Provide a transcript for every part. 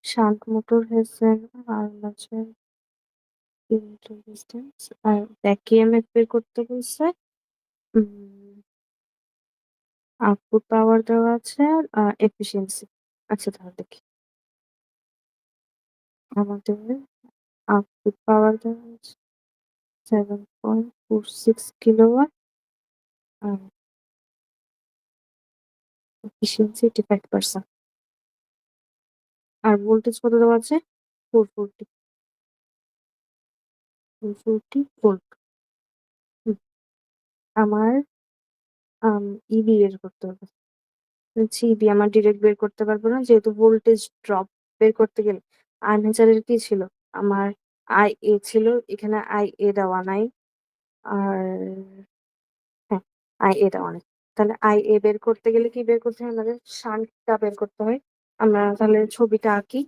Shunt motor Hesson armature resistance আর back EMF বের করতে বলছে। আউটপুট পাওয়ার দেওয়া আছে আর এফিসিয়েন্সি। আচ্ছা তাহলে দেখি। আমাদের আউটপুট পাওয়ার দেওয়া আছে 7.46 কিলোওয়াট আর এফিসিয়েন্সি 85%। আর ভোল্টেজ কত দেওয়া আছে? 440 ভোল্ট। হুম, আমার ইবি বের করতে হবে। ইবি আমার ডিরেক্ট বের করতে পারবো না যেহেতু ভোল্টেজ ড্রপ বের করতে গেলে। আর্মেচারের কি ছিল? আমার আই এ ছিল, এখানে আই এ দেওয়া নাই। আর হ্যাঁ, আই এ দেওয়া নাই। তাহলে আই এ বের করতে গেলে কি বের করতে হয়? আমাদের শান্টটা বের করতে হয়। আমরা তাহলে ছবিটা আঁকি।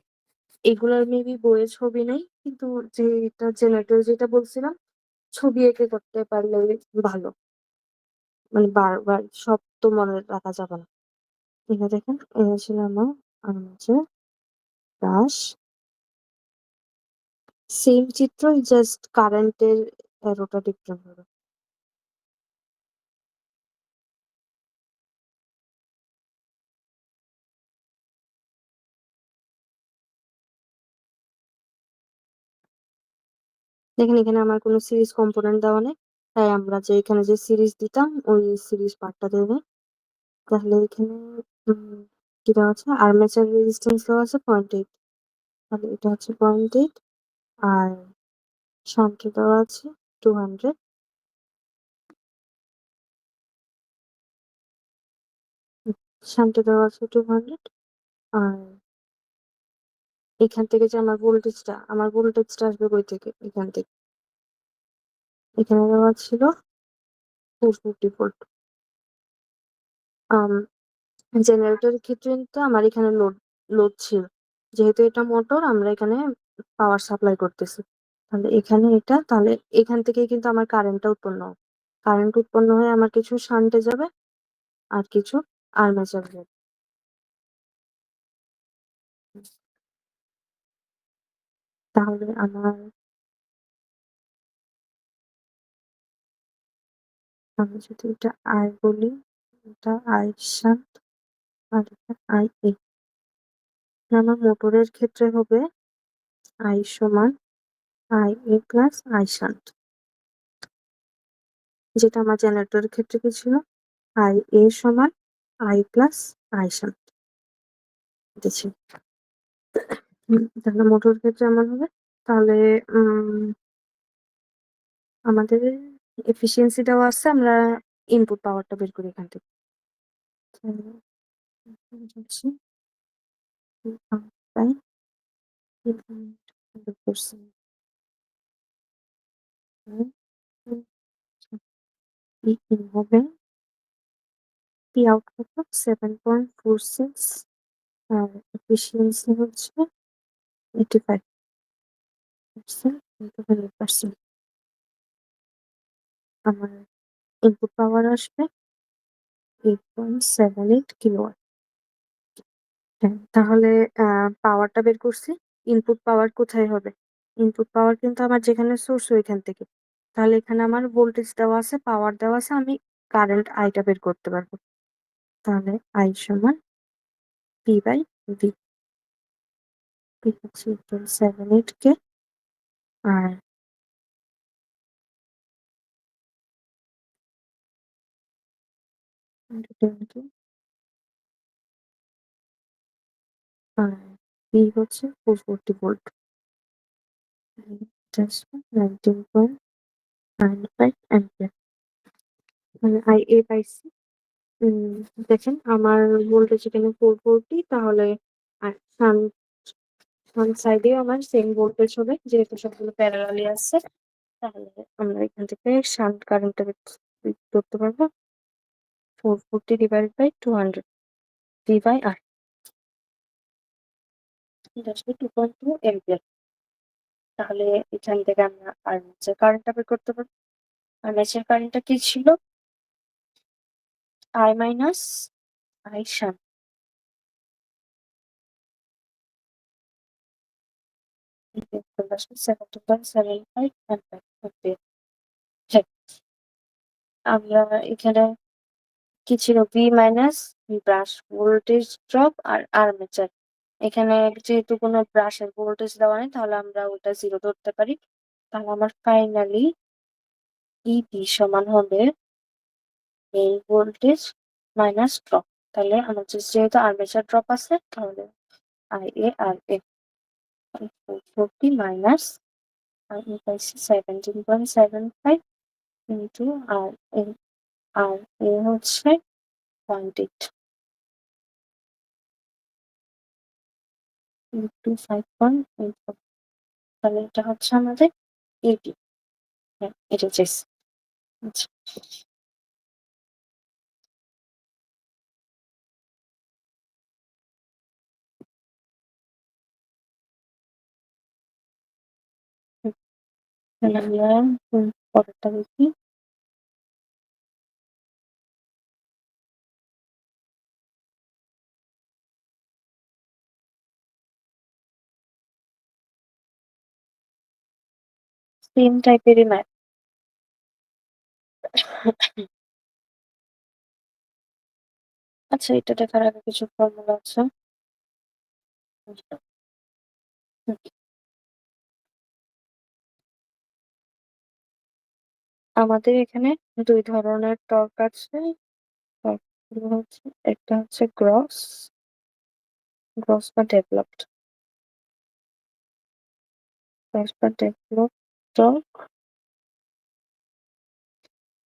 এগুলোর মেবি বইয়ে ছবি নেই, কিন্তু যেটা জেনারেটর যেটা বলছিলাম ছবি এঁকে করতে পারলে ভালো। মানে বারবার সব তো মনে রাখা যাবে না। এখানে দেখেন এটা ছিল আমার আর্মেচার ব্রাশ, সেম চিত্র, জাস্ট কারেন্টের অ্যারোটা ডিফারেন্ট হবে। দেখেন এখানে আমার কোনো সিরিজ কম্পোনেন্ট দেওয়া নেই, তাই আমরা যে এখানে যে সিরিজ দিতাম ওই সিরিজ পার্টটা দেবে। তাহলে এখানে কি দেওয়া আছে? আর্মেচার রেজিস্ট্যান্স দেওয়া আছে 0.8, তাহলে এটা হচ্ছে 0.8। আর শান্ট দেওয়া আছে 200। শান্ট দেওয়া আছে 200। আর এখান থেকে যে আমার ভোল্টেজটা আসবে কই থেকে? এখান থেকে। এখানে দেওয়া ছিল 450 ভোল্ট। আম জেনারেটরের ক্ষেত্রে কিন্তু আমার এখানে লোড ছিল। যেহেতু এটা মোটর আমরা এখানে পাওয়ার সাপ্লাই করতেছি। তাহলে এখানে এটা, তাহলে এখান থেকেই কিন্তু আমার কারেন্টটা উৎপন্ন হবে। কারেন্ট উৎপন্ন হয়ে আমার কিছু শান্টে যাবে আর কিছু আর্মেচারে যাবে। তাহলে আমি যদি এটা আই বলি, এটা আই শান্ট আর এটা আই এ। আমার মোটরের ক্ষেত্রে হবে আই সমান I A plus I shunt. যেটা আমার জেনারেটরের ক্ষেত্রে কি ছিল? আই এ সমান আই প্লাস আই শান্ট। এটা ছিল। তাহলে মোটর ক্ষেত্রে এমন হবে। তাহলে আমাদের এফিসিয়েন্সি দেওয়া আছে, আমরা ইনপুট পাওয়ারটা বের করি এখান থেকে। তাহলে হচ্ছে 100% হবে পি আউট কত? 7.46 আর এফিসিয়েন্সি হচ্ছে 85% into 100%। আমার ইনপুট পাওয়ার আসবে 8.78 কিলোওয়াট। হ্যাঁ, তাহলে পাওয়ারটা বের করছি। ইনপুট পাওয়ার কোথায় হবে? ইনপুট পাওয়ার কিন্তু আমার যেখানে সোর্স ওইখান থেকে। তাহলে এখানে আমার ভোল্টেজ দেওয়া আছে, পাওয়ার দেওয়া আছে, আমি কারেন্ট আইটা বের করতে পারবো। তাহলে আই সমান পি বাই ভি। পি হচ্ছে 8.78 কে আর আর ভি হচ্ছে 440 ভোল্ট। এটা আসবে 19.95 অ্যাম্পিয়ার। মানে আই এ পাইছি। উম দেখেন আমার ভোল্টেজ এখানে 440, তাহলে আর ফ্রন্ট সাইডেও আমার সেম ভোল্টেজ হবে যেহেতু সবগুলো প্যারালালি আছে। তাহলে আমরা এখান থেকে শান্ট কারেন্টটা বের করতে পারবো 440 ডিভাইডেড বাই 200 ভি বাই আর। এটা আসবে 2.2 এম্পিয়ার। তাহলে এখান থেকে আমরা আর্মেচার কারেন্টটা বের করতে পারবো। আর্মেচার কারেন্টটা কি ছিল? I minus I shunt. 17.75 ampere. হ্যাঁ, আমরা এখানে কি ছিল? V minus brush voltage drop আর আর্মেচার। এখানে যেহেতু কোনো ব্রাশের ভোল্টেজ দেওয়া নেই তাহলে আমরা ওটা 0 ধরতে পারি। তাহলে আমার ফাইনালি EB সমান হবে মেইন ভোল্টেজ মাইনাস ড্রপ। তাহলে আমার যেহেতু আর্মেচার ড্রপ আছে তাহলে IA আর A 40 মাইনাস আমি পাইছি 17.75 into R A, R A হচ্ছে 0.8 ইন্টু 5.84। তাহলে এটা হচ্ছে আমাদের এটি। হ্যাঁ, এটা চেস। আচ্ছা, হুম, তাহলে আমরা পরেরটা দেখি। সেম টাইপেরই ম্যাথ। আচ্ছা, এটা দেখার আগে কিছু ফর্মুলা আছে। হুম, আমাদের এখানে 2 ধরনের টর্ক আছে। টর্কগুলো হচ্ছে একটা হচ্ছে গ্রস বা ডেভেলপড। গ্রস বা ডেভেলপড টর্ক,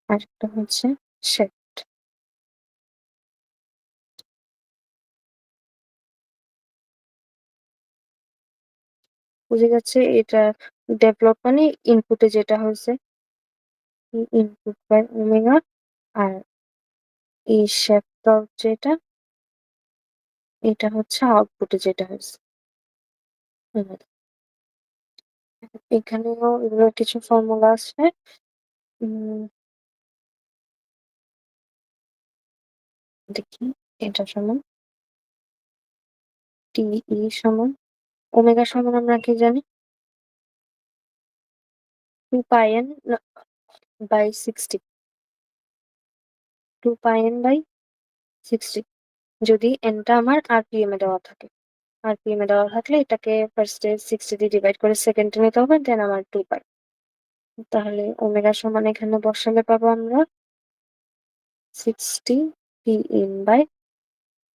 আরেকটা হচ্ছে শেপড। বুঝে গেছে? এটা ডেভেলপ মানে ইনপুটে যেটা হয়েছে ইনপুট বাই ওমেগা, আর এই শেপ টর্ক যেটা এটা হচ্ছে আউটপুটে যেটা হয়েছে। হুম, এখানেও এগুলোর কিছু ফর্মুলা আছে। উম, দেখি, এটা সমান টিই সমান ওমেগা সমান আমরা কি জানি? 2 pi N by 60। 2 pi N by 60 যদি এনটা আমার আরপিএম এ দেওয়া থাকে। আরপিএম এ দেওয়া থাকলে এটাকে ফার্স্টে 60 দিয়ে ডিভাইড করে সেকেন্ডে নিতে হবে, দেন আমার 2 পাই। তাহলে ওমেগা সমান এখানে বসালে পাবো আমরা 60 P in by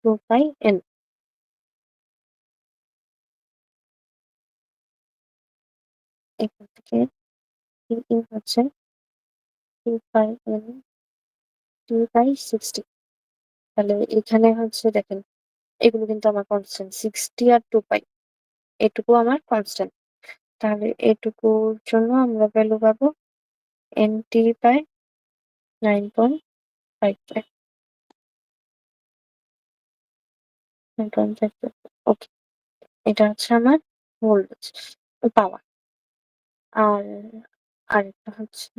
2 pi N. এখান থেকে পি ইন হচ্ছে 2 পাই এন 2 বাই 60। তাহলে এখানে হচ্ছে দেখেন, এগুলো কিন্তু আমার কনস্ট্যান্ট 60 আর 2 পাই, এটুকু আমার কনস্ট্যান্ট। তাহলে এটুকুর জন্য আমরা ভ্যালু পাবো এনটি বাই 9.55। 9.55। ওকে, এটা হচ্ছে আমার ভোল্টেজ পাওয়ার। আর আরেকটা হচ্ছে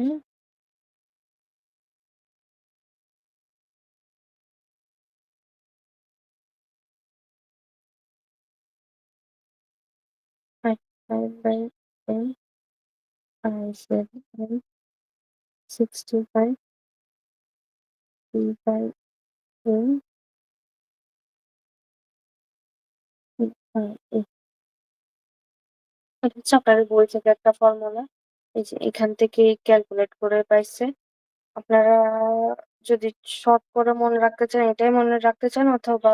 55 বাই 10 আর 7 65 পি বাই এন এটা হচ্ছে আপনাদের বই থেকে একটা ফর্মুলা। এই যে এখান থেকে ক্যালকুলেট করে পাইছে। আপনারা যদি শর্ট করে মনে রাখতে চান এটাই মনে রাখতে চান, অথবা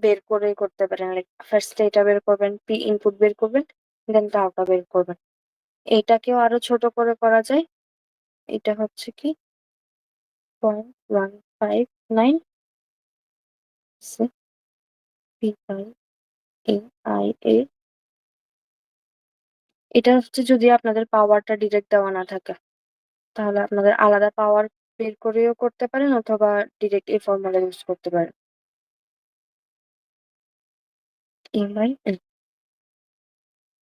বের করেই করতে পারেন। লাইক ফার্স্টে এটা বের করবেন, পি ইনপুট বের করবেন, দেন টাওটা বের করবেন। এইটাকেও আরো ছোট করে করা যায়। এটা হচ্ছে কি 0.159 P by A I A. এটা হচ্ছে যদি আপনাদের পাওয়ারটা ডিরেক্ট দেওয়া না থাকে তাহলে আপনাদের আলাদা পাওয়ার বের করেও করতে পারেন, অথবা ডিরেক্ট এই ফর্মুলা ইউজ করতে পারেন। এ বাই এন,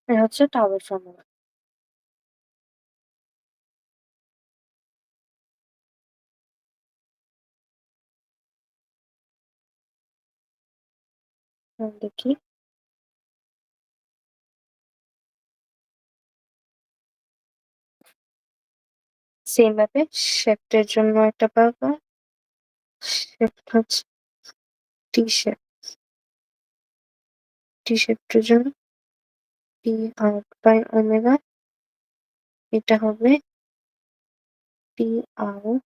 এটা হচ্ছে টাওয়ের ফর্মুলা। দেখি সেম ভাবে শেপটার জন্য একটা পাবো। শেপ হচ্ছে টি শেপ। টি শেপটার জন্য পি আউট বাই ওমেগা, এটা হবে P out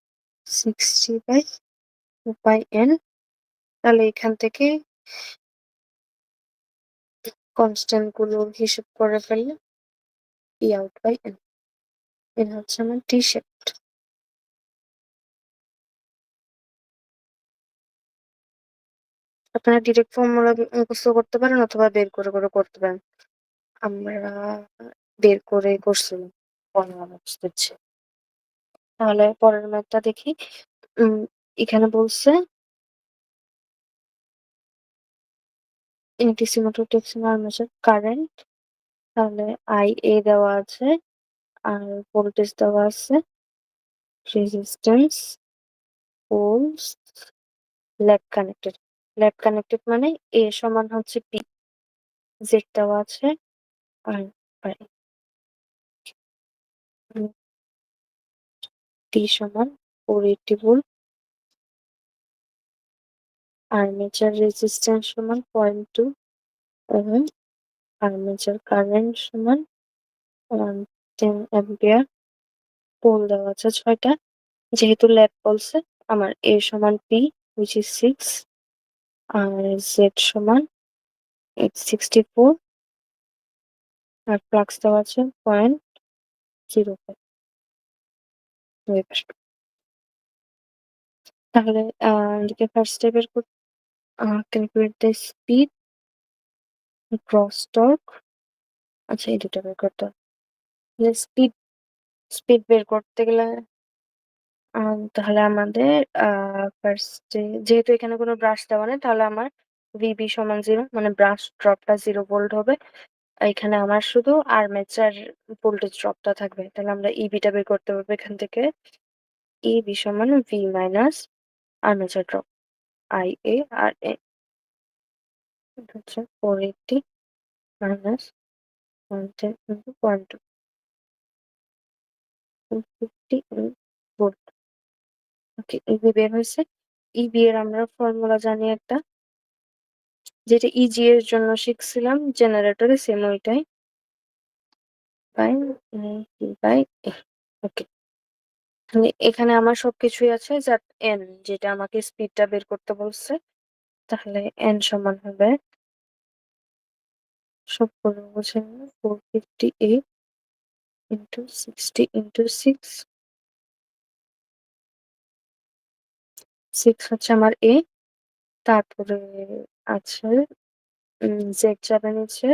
60 by 2 pi N. তাহলে এখান থেকে কনস্ট্যান্ট গুলোর হিসেব করে ফেললে পি আউট বাই এন, এটা হচ্ছে আমার টি শেপ। আপনারা ডিরেক্ট ফর্মুলা মুখস্থ করতে পারেন অথবা বের করে করে করতে পারেন। আমরা বের করে করছিলাম ফর্মুলা মুখস্থ হচ্ছে। তাহলে পরের ম্যাথটা দেখি। এখানে বলছে ডিসি মোটর টেকসন আর্মেচার কারেন্ট, তাহলে আই এ দেওয়া আছে আর ভোল্টেজ দেওয়া আছে, resistance, poles, lap connected. Lap connected মানে এ সমান হচ্ছে পি, জেড দেওয়া আছে আর আই, টি সমান 480 ভোল্ট, আর্মেচার রেজিস্ট্যান্স সমান 0.2 ওহম, আর্মেচার কারেন্ট সমান 10 অ্যাম্পিয়ার, পোল দেওয়া আছে 6টা। যেহেতু ল্যাব বলছে, আমার এ সমান পি which is 6 আর জেড সমান 864 আর ফ্লাক্স দেওয়া আছে 0.05 ওয়েবার। তাহলে এদিকে ফার্স্ট স্টেপের calculate the speed, cross torque, আচ্ছা এই দুটো বের করতে হবে। স্পিড স্পিড বের করতে গেলে তাহলে আমাদের ফার্স্টে যেহেতু এখানে কোনো ব্রাশ দেওয়া নেই, তাহলে আমার ভিবি সমান 0, মানে ব্রাশ ড্রপটা 0 ভোল্ট হবে। এখানে আমার শুধু আর্মেচার ভোল্টেজ ড্রপটা থাকবে। তাহলে আমরা ইবিটা বের করতে পারবো এখান থেকে। ইবি সমান V minus armature drop I A R A, হচ্ছে 480 মাইনাস 110 ইন্টু 250 ভোল্ট। ওকে, ইবি বের হয়েছে। ইবি এর আমরা ফর্মুলা জানি একটা, যেটা ইজি এর জন্য শিখছিলাম জেনারেটরে, সেম ওইটাই, বাই বাই। ওকে, এখানে আমার সবকিছুই আছে জাট এন, যেটা আমাকে স্পিডটা বের করতে বলছে। তাহলে এন সমান হবে সবগুলো বুঝে 458 ইন্টু 60 ইন্টু 6, 6 হচ্ছে আমার এ, তারপরে আছে জেড যাবে নিচে,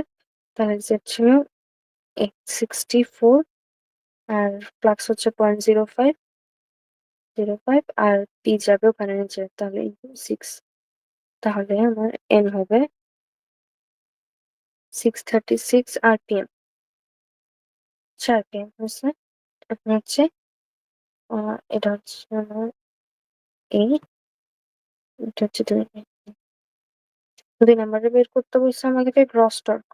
তাহলে জেড ছিল 864 আর ফ্লাক্স হচ্ছে 0.05 আর পি যাবে ওখানে নিচে, তাহলে ইন্টু 6। তাহলে আমার এন হবে 636 আরপিএম, 4 পিএম হচ্ছে। এখন হচ্ছে এটা হচ্ছে আমার এই, এটা হচ্ছে 2 নাম্বারে বের করতে বলছে আমাদেরকে গ্রস টর্ক।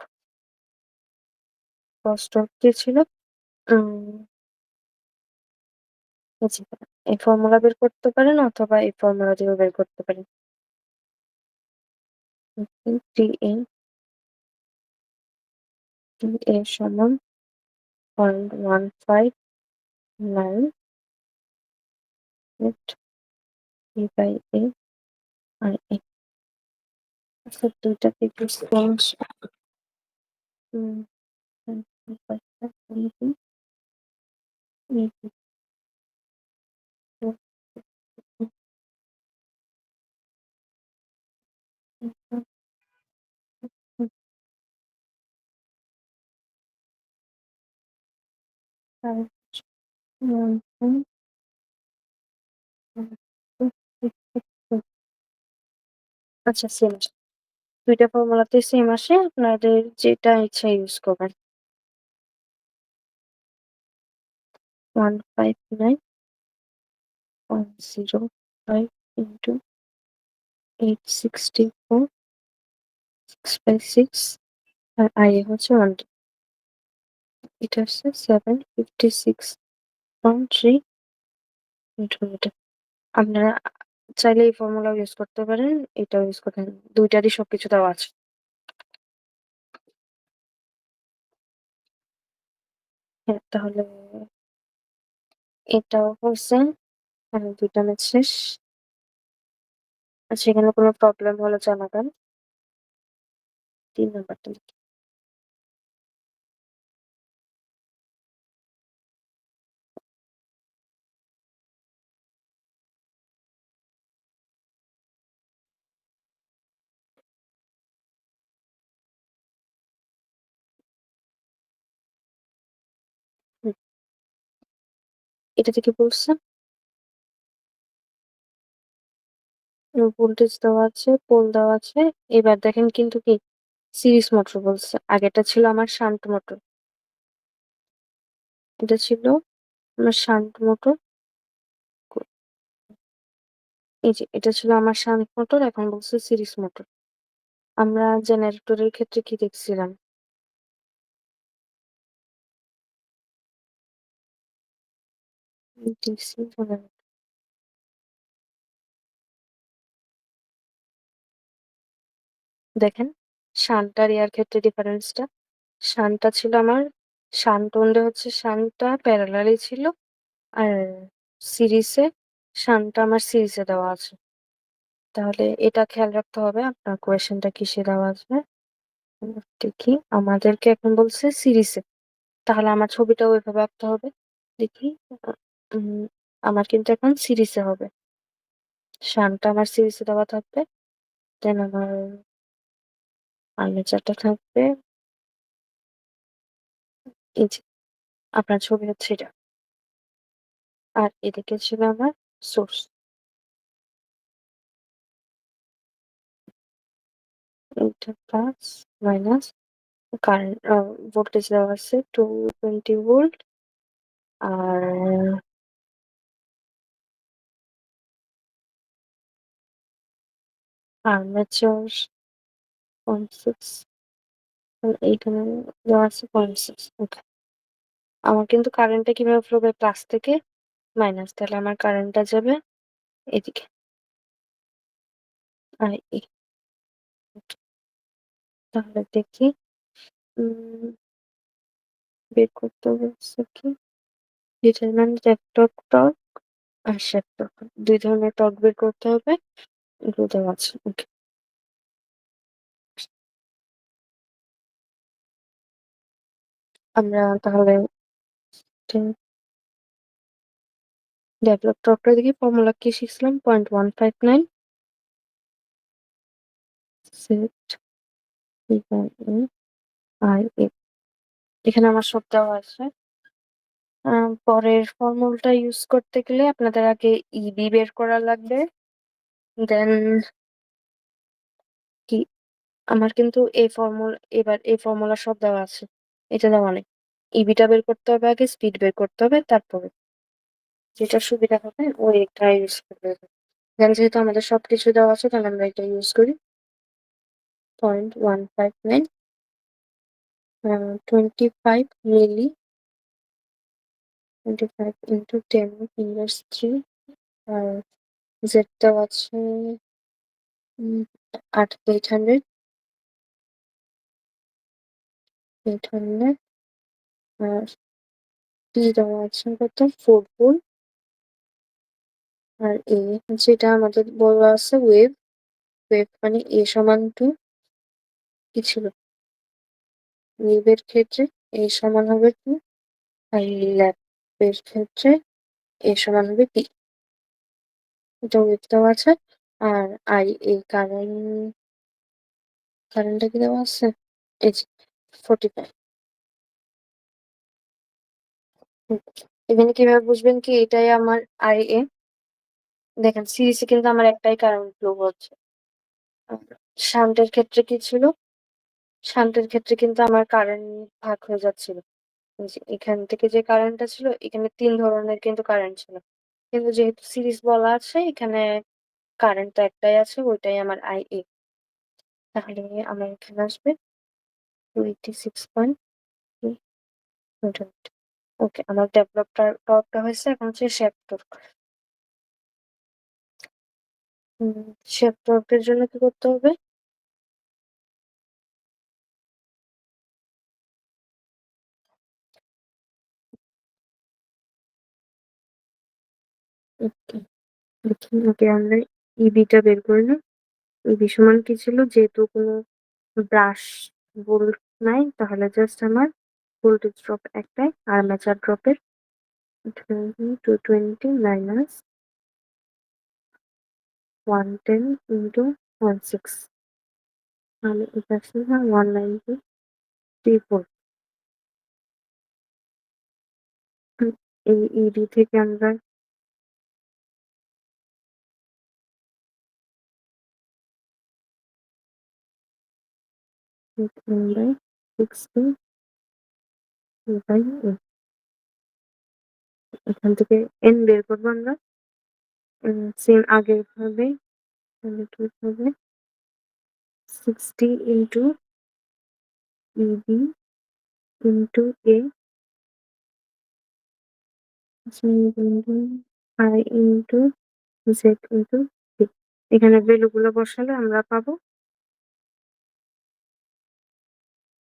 গ্রস টর্ক কি ছিল? এই ফর্মুলা বের করতে পারেন অথবা এই ফর্মুলা দিয়েও বের করতে পারেন। টি এ সমান 0.159 পি বাই এ আর এ। আচ্ছা, দুইটাকে একটু আচ্ছা, সেম দুইটা ফর্মুলাতে সেম আসে, আপনাদের যেটা ইচ্ছা ইউজ করবেন। 159.05 ইন্টু 864 6/6 আর আই হচ্ছে 1, এটা হচ্ছে 756.3 এটা আপনারা চাইলে এই ফর্মুলাও ইউজ করতে পারেন, এটাও ইউজ করতে পারেন। ২ টারই সবকিছু দেওয়া আছে। হ্যাঁ, তাহলে এটাও করছেন। ২ টা ম্যাচ শেষ। আচ্ছা, এখানে কোনো প্রবলেম হলে জানাবেন। ৩ নাম্বারটা লিখি। হুম, এটা থেকে বলছে ভোল্টেজ দেওয়া আছে, পোল দেওয়া আছে। এবার দেখেন কিন্তু কি সিরিজ মোটর বলছে। আগেরটা ছিল আমার শান্ট মোটর। এটা ছিল আমার শান্ট মোটর। এই যে এটা ছিল আমার শান্ট মোটর, এখন বলছে সিরিজ মোটর। আমরা জেনারেটরের ক্ষেত্রে কি দেখছিলাম? DC generator. দেখেন শান্ট আর ইয়ার ক্ষেত্রে ডিফারেন্সটা। শান্টটা ছিল আমার শান্ট ওন্ডে হচ্ছে শান্টটা প্যারালালি ছিল। আর সিরিজে শান্টটা আমার সিরিজে দেওয়া আছে। তাহলে এটা খেয়াল রাখতে হবে আপনার কোয়েশ্চেনটা কিসে দেওয়া আছে। দেখি আমাদেরকে এখন বলছে সিরিজে। তাহলে আমার ছবিটাও ওইভাবে আঁকতে হবে। দেখি উম, আমার কিন্তু এখন সিরিজে হবে। শানটা আমার সিরিজে দেওয়া থাকবে। দেন আমার আর্মেচারটা থাকবে এই যে আপনার ছবি হচ্ছে এটা। আর এদিকে ছিল আমার সোর্স। এটা প্লাস মাইনাস কারেন্ট ভোল্টেজ দেওয়া আছে 220 ভোল্ট। আর আর্মেচার 0.6, এইখানে দেওয়া আছে 0.6। ওকে, আমার কিন্তু কারেন্টটা কিভাবে ফ্লো হবে প্লাস থেকে মাইনাস, তাহলে আমার কারেন্টটা যাবে এদিকে আর তাহলে দেখি উম বের করতে বলছে কি ডিটারমাইন ল্যাপটপ টর্ক আর শ্যাফট টর্ক। ২ ধরনের টর্ক বের করতে হবে। এগুলো দেওয়া আছে। ওকে, আমরা তাহলে ডেভেলপ টর্কটা দেখি ফর্মুলা কি শিখছিলাম 0.159 সেট আই এ। এখানে আমার সব দেওয়া আছে। পরের ফর্মুলাটা ইউজ করতে গেলে আপনাদের আগে ইবি বের করা লাগবে। দেন কি আমার কিন্তু এবার এই ফর্মুলা সব দেওয়া আছে। এটা দেওয়া নেই। ইবিটা বের করতে হবে আগে, স্পিড বের করতে হবে তারপরে। যেটা সুবিধা হবে ওই একটা ইউজ করতে হবে। দেন যেহেতু আমাদের সবকিছু দেওয়া আছে তাহলে আমরা এটা ইউজ করি। 0.159 25 মিলি 25 ইন্টু 10 ইনভার্স 3। আর জেড দেওয়া আছে 800 800। আর টি দেওয়া আছে কত 4 ভোল্ট। আর এ যেটা আমাদের বলা আছে ওয়েভ। ওয়েভ মানে এ সমান টু কি ছিল ওয়েভের ক্ষেত্রে এ সমান হবে 2। আর ল্যাপের ক্ষেত্রে এ সমান হবে টি। এটা ওয়েভ দেওয়া আছে। আর আই এ কারেন্টটা কি দেওয়া আছে এই যে 45। এখানে কিভাবে বুঝবেন কি এটাই আমার আই এ। দেখেন সিরিজে কিন্তু আমার একটাই কারেন্ট ফ্লো হচ্ছে। আর শান্টের ক্ষেত্রে কি ছিল? শান্টের ক্ষেত্রে কিন্তু আমার কারেন্ট ভাগ হয়ে যাচ্ছিল। এই যে এখান থেকে যে কারেন্টটা ছিল এখানে ৩ ধরনের কিন্তু কারেন্ট ছিল। কিন্তু যেহেতু সিরিজ বলা আছে এখানে কারেন্ট তো একটাই আছে, ওইটাই আমার IA। তাহলে আমার এখানে আসবে 286.2 নিউটন। ওকে, আমার ডেভেলপ টর্কটা হয়েছে, এখন হচ্ছে শেপ টর্ক। হুম, শেপ টর্কের জন্য কি করতে হবে? ওকে, দেখি আগে আমরা ইবিটা বের করে নিই। ইবি সমান কি ছিল? যেহেতু কোনো ব্রাশ বোল্ট নাই তাহলে জাস্ট আমার ভোল্টেজ ড্রপ একটাই, আর্মেচার ড্রপের 20 220 মাইনাস 110 ইন্টু 16 তাহলে এটা আসলে 193 ভোল্ট। এই ইডি থেকে আমরা বাই 60 বাই এখান থেকে এন বের করবো আমরা। সেম আগের ভাবে তাহলে কি হবে 60 into EB into A I into Z into B. এখানে ভ্যালু গুলো বসালে আমরা পাবো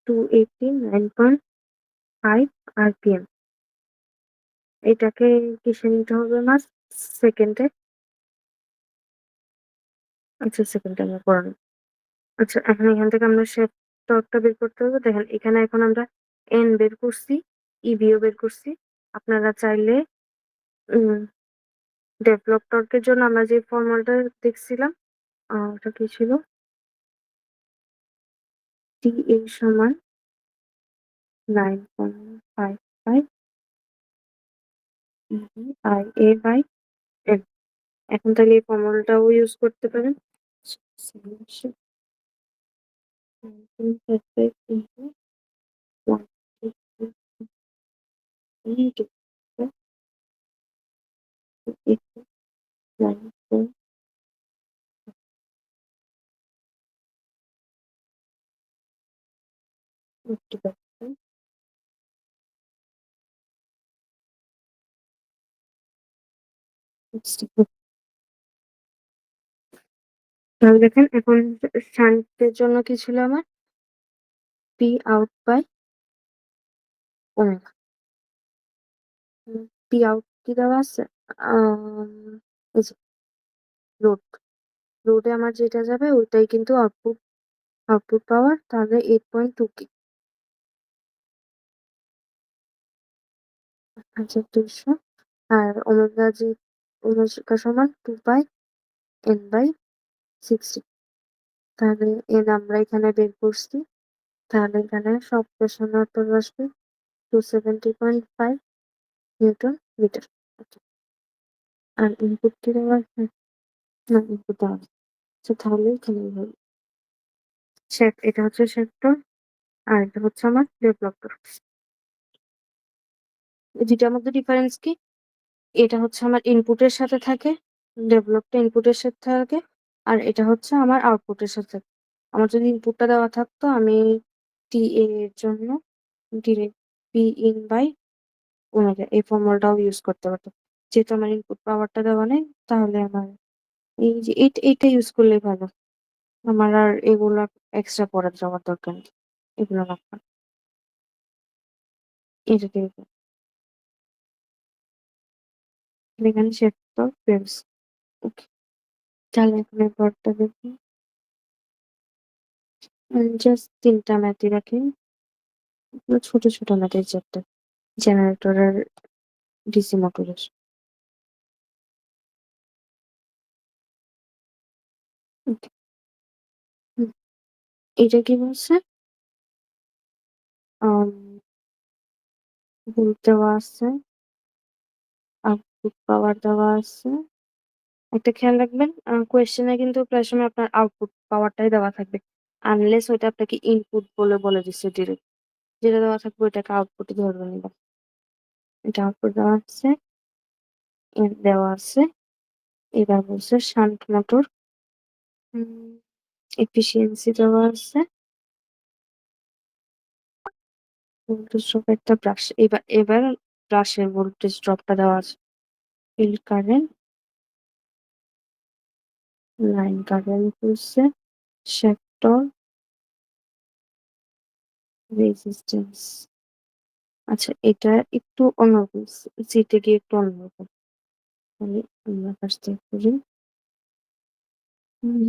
289.5 আরপিএম। এটাকে কিসে নিতে হবে মাস? সেকেন্ডে। আচ্ছা সেকেন্ডে আমরা করে নেব। আচ্ছা এখন এখান থেকে আমরা শেপ টর্কটা বের করতে হবে। দেখেন এখানে এখন আমরা এন বের করছি, ইবিও বের করছি। আপনারা চাইলে উম ডেভেলপ টর্কের জন্য আমরা যে ফর্মুলাটা দেখছিলাম ওটা কি ছিল? টি এ সমান 9.55 ইবি আই এ বাই এন। এখন তাহলে এই ফর্মুলাটাও ইউজ করতে পারেন। Solution 1955 into 1 into 9.55 তাহলে দেখেন এখন শান্টের জন্য কি ছিল আমার? P out by omega. P out কি দেওয়া আছে? এই যে লোড, লোডে আমার যেটা যাবে ওইটাই কিন্তু আউটপুট, আউটপুট পাওয়ার তাহলে 8.2 কে 1200। আর ওমেগা যে ওমেগা সমান 2 পাই এন বাই 60। তাহলে এন আমরা এখানে বের করছি। তাহলে এখানে সব প্রশ্নের উত্তর আসবে 270.5 নিউটন মিটার। আচ্ছা, আর ইনপুট কি দেওয়া আছে? না ইনপুট দেওয়া আছে। আচ্ছা তাহলে এখানে হবে শেপ, এটা হচ্ছে শেপটা আর এটা হচ্ছে আমার ডেভেলপার। এই দুইটার মধ্যে ডিফারেন্স কি? এটা হচ্ছে আমার ইনপুটের সাথে থাকে, ডেভেলপটা ইনপুটের সাথে থাকে, আর এটা হচ্ছে আমার আউটপুটের সাথে থাকে। আমার যদি ইনপুটটা দেওয়া থাকতো আমি টি এ এর জন্য direct P in by omega এই ফর্মুলাটাও ইউজ করতে পারতাম। যেহেতু আমার ইনপুট পাওয়ারটা দেওয়া নেই তাহলে আমার এই যে এইটা ইউজ করলেই ভালো। আমার আর এগুলা এক্সট্রা পড়া যাওয়ার দরকার নেই। এগুলো রাখলাম। এটা দিয়ে দিলাম। এখানে শেপ তো ফ্রেন্ডস। ওকে, তাহলে এখন এই পার্টটা দেখি। জাস্ট ৩ টা ম্যাথই রাখি। এগুলো ছোট, ছোট ম্যাথের চ্যাপ্টার। জেনারেটর আর ডিসি মোটরের। ওকে। হুম, এইটা কি বলছে? আম ভোল্ট দেওয়া আছে, আউটপুট পাওয়ার দেওয়া আছে। একটা খেয়াল রাখবেন কোয়েশ্চেনে কিন্তু প্রায় সময় আপনার আউটপুট পাওয়ারটাই দেওয়া থাকবে। আনলেস ওইটা আপনাকে ইনপুট বলে দিচ্ছে ডিরেক্ট। যেটা দেওয়া থাকবে ওইটাকে আউটপুটই ধরবে নিবা। এটা আউটপুট দেওয়া আছে, দেওয়া আছে। এবার বলছে শান্ট মোটর। হুম, এফিসিয়েন্সি দেওয়া আছে। ভোল্টেজ ড্রপ একটা ব্রাশ। এবার ব্রাশের ভোল্টেজ ড্রপটা দেওয়া আছে। ফিল্ড কারেন্ট লাইন কারেন্ট বলছে সেক্টর রেজিস্ট্যান্স। আচ্ছা, এটা একটু অন্যরকম। জিতে গিয়ে একটু অন্যরকম। আমি আমরা কাজটা করি। হুম,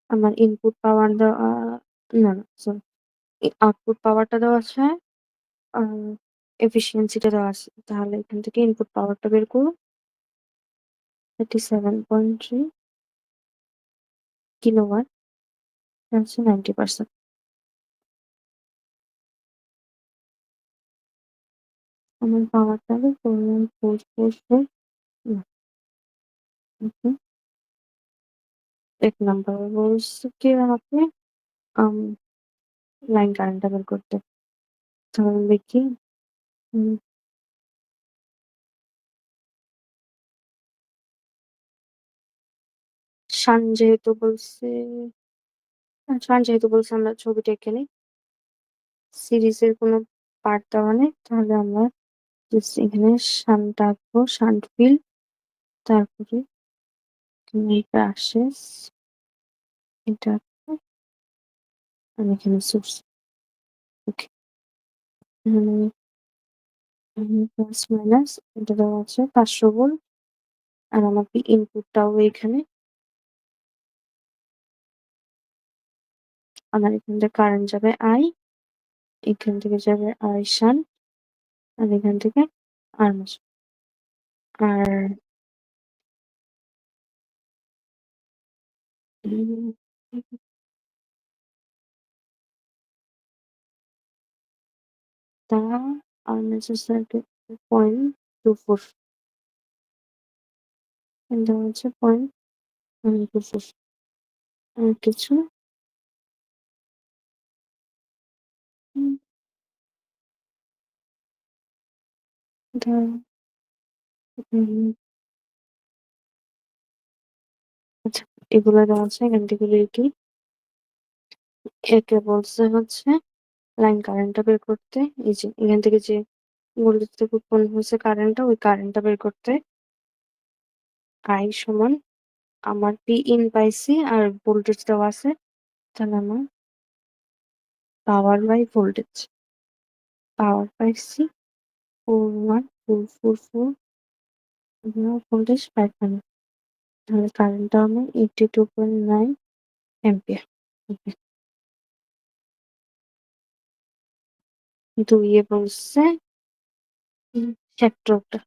আমার ইনপুট পাওয়ার দেওয়া, না, না, সরি। আউটপুট পাওয়ারটা দেওয়া আছে আর এফিসিয়েন্সিটা দেওয়া আছে। তাহলে এখান থেকে ইনপুট পাওয়ারটা বের করো। 37.3 কিলোওয়াট, হচ্ছে 90%। আমার পাওয়ারটা হবে 41444। না, ওকে। 1 নাম্বার বলছে কি আমাকে আম লাইন কারেন্টটা বের করতে। তাহলে দেখি। হুম, শান যেহেতু বলছে, শান যেহেতু বলছে আমরা ছবিটা এঁকে নিই। সিরিজের কোনো পার্ট দেওয়া নেই। তাহলে আমরা জাস্ট এখানে শানটা আঁকবো, শান্ট ফিল্ড। তারপরে এখানে ব্রাশেস, এটা আঁকবো। আর এখানে সোর্স। ওকে। প্লাস মাইনাস এটা দেওয়া আছে 500 ভোল্ট। আর আমাকে ইনপুটটাও এখানে, আমার এখান থেকে কারেন্ট যাবে আই, এখান থেকে যাবে আই শান, আর এখান থেকে আর্মাস। আর উম, তা আর্মাসের সার্কিট 0.24, এটা হচ্ছে 0.24। আর কিছু উম, ধর উম, আচ্ছা, এগুলো দেওয়া আছে এখান থেকে কি একে বলছে হচ্ছে লাইন কারেন্টটা বের করতে। এই যে এখান থেকে যে ভোল্টেজ থেকে উৎপন্ন হয়েছে কারেন্টটা, ওই কারেন্টটা বের করতে আই সমান আমার পি ইন পাইছি আর ভোল্টেজ দেওয়া আছে। তাহলে আমার পাওয়ার বাই ভোল্টেজ, পাওয়ার পাইছি 41444, ভোল্টেজ 500। তাহলে কারেন্টটা হবে 82.9 অ্যাম্পিয়ার। ওকে। দুইয়ে বলছে টর্কটা,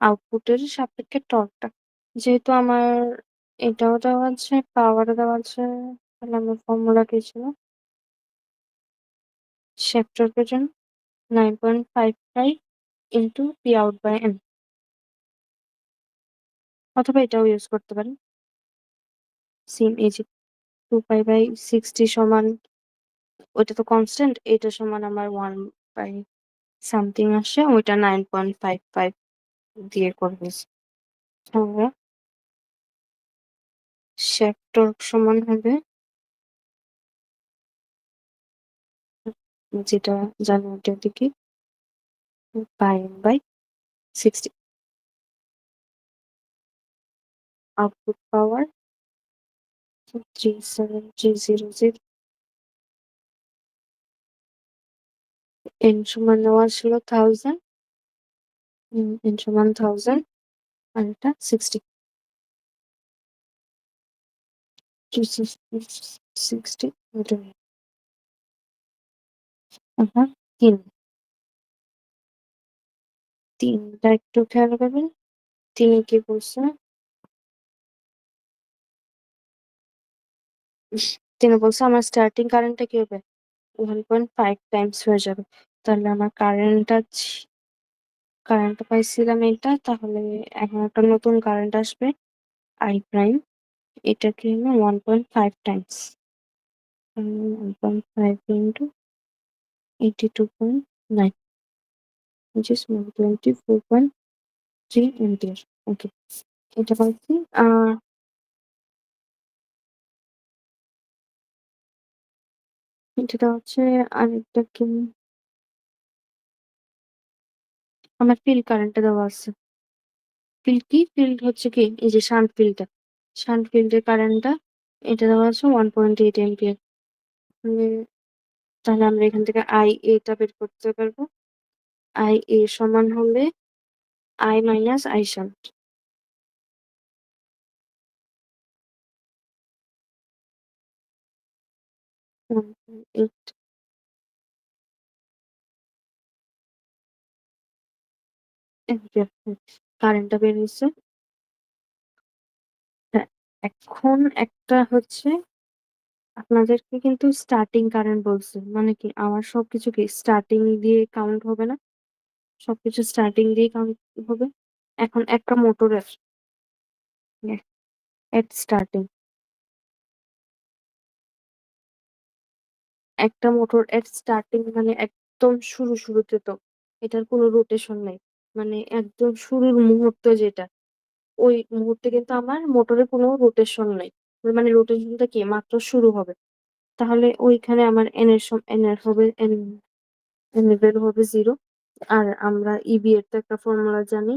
আউটপুটের সাপেক্ষে টর্কটা। যেহেতু আমার এটাও দেওয়া আছে, পাওয়ারও দেওয়া আছে, তাহলে আমার ফর্মুলা কি ছিল? shaft টর্কের জন্য 9.55 into P out by N, অথবা এটাও ইউজ করতে পারি। সেম এই যে 2 পাই বাই 60 সমান, ওইটা তো কনস্ট্যান্ট, এটা সমান আমার 1 বাই সামথিং আসে, ওইটা 9.55 দিয়ে করবে। তাহলে shaft টর্ক সমান হবে, যেটা জানি ওটা দিকে, pi N by 60। Output power 37300। N সমান নেওয়া ছিল 1000, এন সমান 1000, আর এটা 60। 360 এটা আবার 3, 3টা একটু খেয়াল করবেন। 3 কি বলছে? 3 বলছে আমার স্টার্টিং কারেন্টটা কি হবে? 1.5 টাইমস হয়ে যাবে। তাহলে আমার কারেন্টটা পাইছিলাম এটা, তাহলে এখন একটা নতুন কারেন্ট আসবে আই প্রাইম। এটা কি হলো 1.5 Times, 1.5 into 82.9, which is 124.3 ampere. ওকে, এটা পাচ্ছি। আর এটা হচ্ছে আরেকটা কি আমার ফিল্ড কারেন্টটা দেওয়া আছে। ফিল্ড কি? ফিল্ড হচ্ছে কি? এই যে শান্ট ফিল্ডটা। শান্ট ফিল্ডের কারেন্টটা এটা দেওয়া আছে 1.8 এম্পিয়ার। মানে তাহলে আমরা এখান থেকে IA টা বের করতে পারবো। IA সমান হবে I minus I shunt. 1.8 ampere. কারেন্টটা বের হইছে। হ্যাঁ, এখন একটা হচ্ছে আপনাদেরকে কিন্তু স্টার্টিং কারেন্ট বলছে। মানে কি আমার সবকিছু কি স্টার্টিং দিয়ে কাউন্ট হবে না? সবকিছু স্টার্টিং দিয়ে কাউন্ট হবে। এখন একটা মোটরের এট স্টার্টিং একটা মোটর এট স্টার্টিং মানে একদম শুরুতে তো এটার কোনো রোটেশন নাই। মানে একদম শুরুর মুহূর্ত যেটা, ওই মুহূর্তে কিন্তু আমার মোটরে কোনো রোটেশন নাই। মানে রোটেশনটা কি মাত্র শুরু হবে। তাহলে ওইখানে আমার এন এর হবে এন এর ভ্যালু হবে 0। আর আমরা ইবি এর তো একটা ফর্মুলা জানি।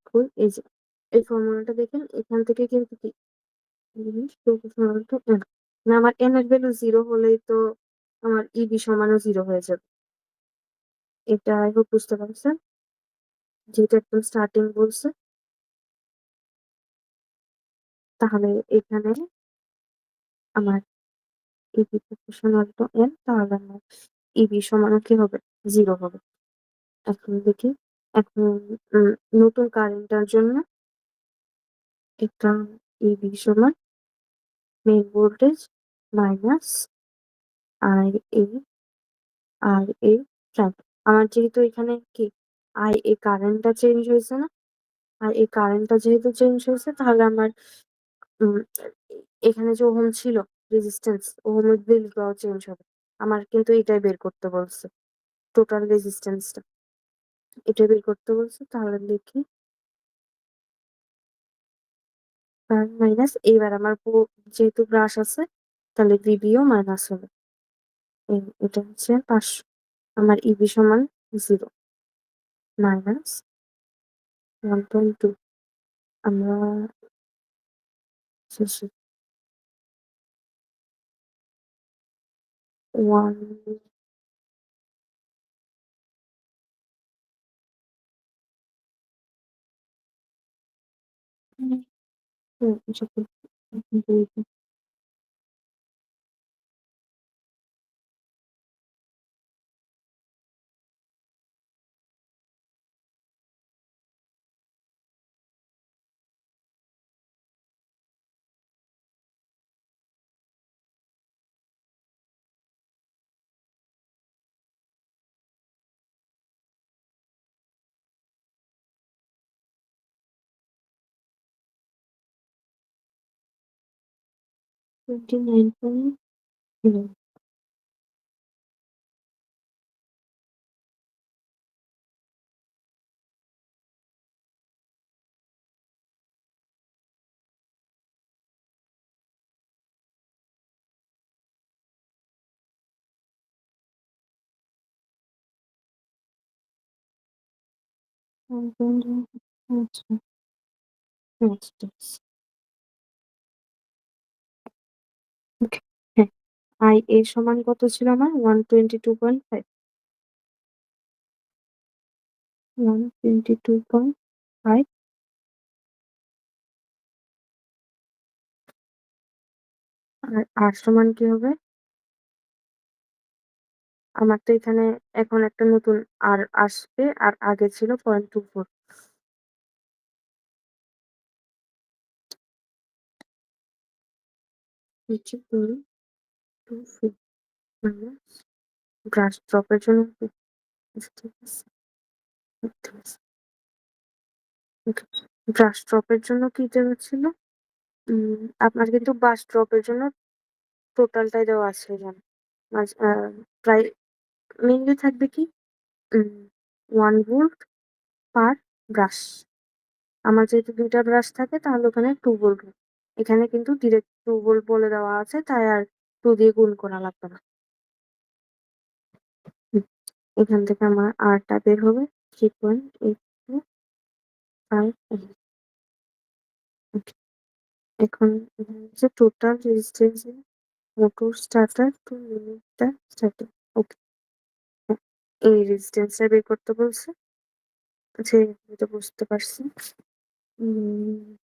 কই এই যে এই ফর্মুলাটা দেখেন এখান থেকে কিন্তু কি জিনিস proportional to n। না আমার n এর ভ্যালু 0 হলেই তো আমার ইবি সমানও 0 হয়ে যাবে। এটা আই হোপ বুঝতে পারছেন। যেহেতু একদম স্টার্টিং বলছে, তাহলে এখানে আমার ইবি proportional to n, তাহলে আমার ইবি সমানও কি হবে? 0 হবে। এখন দেখি, এখন উম, নতুন কারেন্টটার জন্য এটা ইবি সমান main voltage minus I A R A prime. আমার যেহেতু এখানে কি আই এ কারেন্টটা চেঞ্জ হয়েছে না, আর এই কারেন্টটা যেহেতু চেঞ্জ হয়েছে তাহলে আমার উম, এখানে যে ওহম ছিল রেজিস্ট্যান্স, ওহমের ভ্যালুটাও চেঞ্জ হবে। আমার কিন্তু এটাই বের করতে বলছে, টোটাল রেজিস্ট্যান্সটা এটা বের করতে বলছে। তাহলে দেখি মাইনাস, এইবার আমার যেহেতু ব্রাশ আছে তাহলে বিবিও মাইনাস হবে। এটা হচ্ছে 500। আমার ইবি সমান 0 মাইনাস 1.2। আমরা শেষে 1 29.11। আচ্ছা, নেক্সট ওকে। হ্যাঁ, আই এর সমান কত ছিল আমার? 122.5। 122.5। আর আর সমান কি হবে? আমার তো এখানে এখন একটা নতুন আর আসবে, আর আগে ছিল 0.24। হচ্ছে 0.24 মাইনাস গ্রাস ড্রপের জন্য ঠিক আছে, ঠিক আছে। ব্রাশ ড্রপের জন্য কি দেওয়া ছিল? আপনার কিন্তু বাস ড্রপের জন্য টোটালটাই দেওয়া আছে এখানে। প্রায় মেইনলি থাকবে কি 1 ভোল্ট পার ব্রাশ। আমার যেহেতু 2টা ব্রাশ থাকে তাহলে ওখানে 2 ভোল্ট। এখানে কিন্তু ডিরেক্ট 2 ভোল্ট বলে দেওয়া আছে, তাই আর 2 দিয়ে গুণ করা লাগবে না। হুম, এখান থেকে আমার আরটা বের হবে 3.82 ওকে। এখন এখানে হচ্ছে total resistance motor starter to ইউনিটটা স্টার্টিং। ওকে। হ্যাঁ, এই রেজিস্ট্যান্সটা বের করতে বলছে। আচ্ছা, এটা বুঝতে পারছি। উম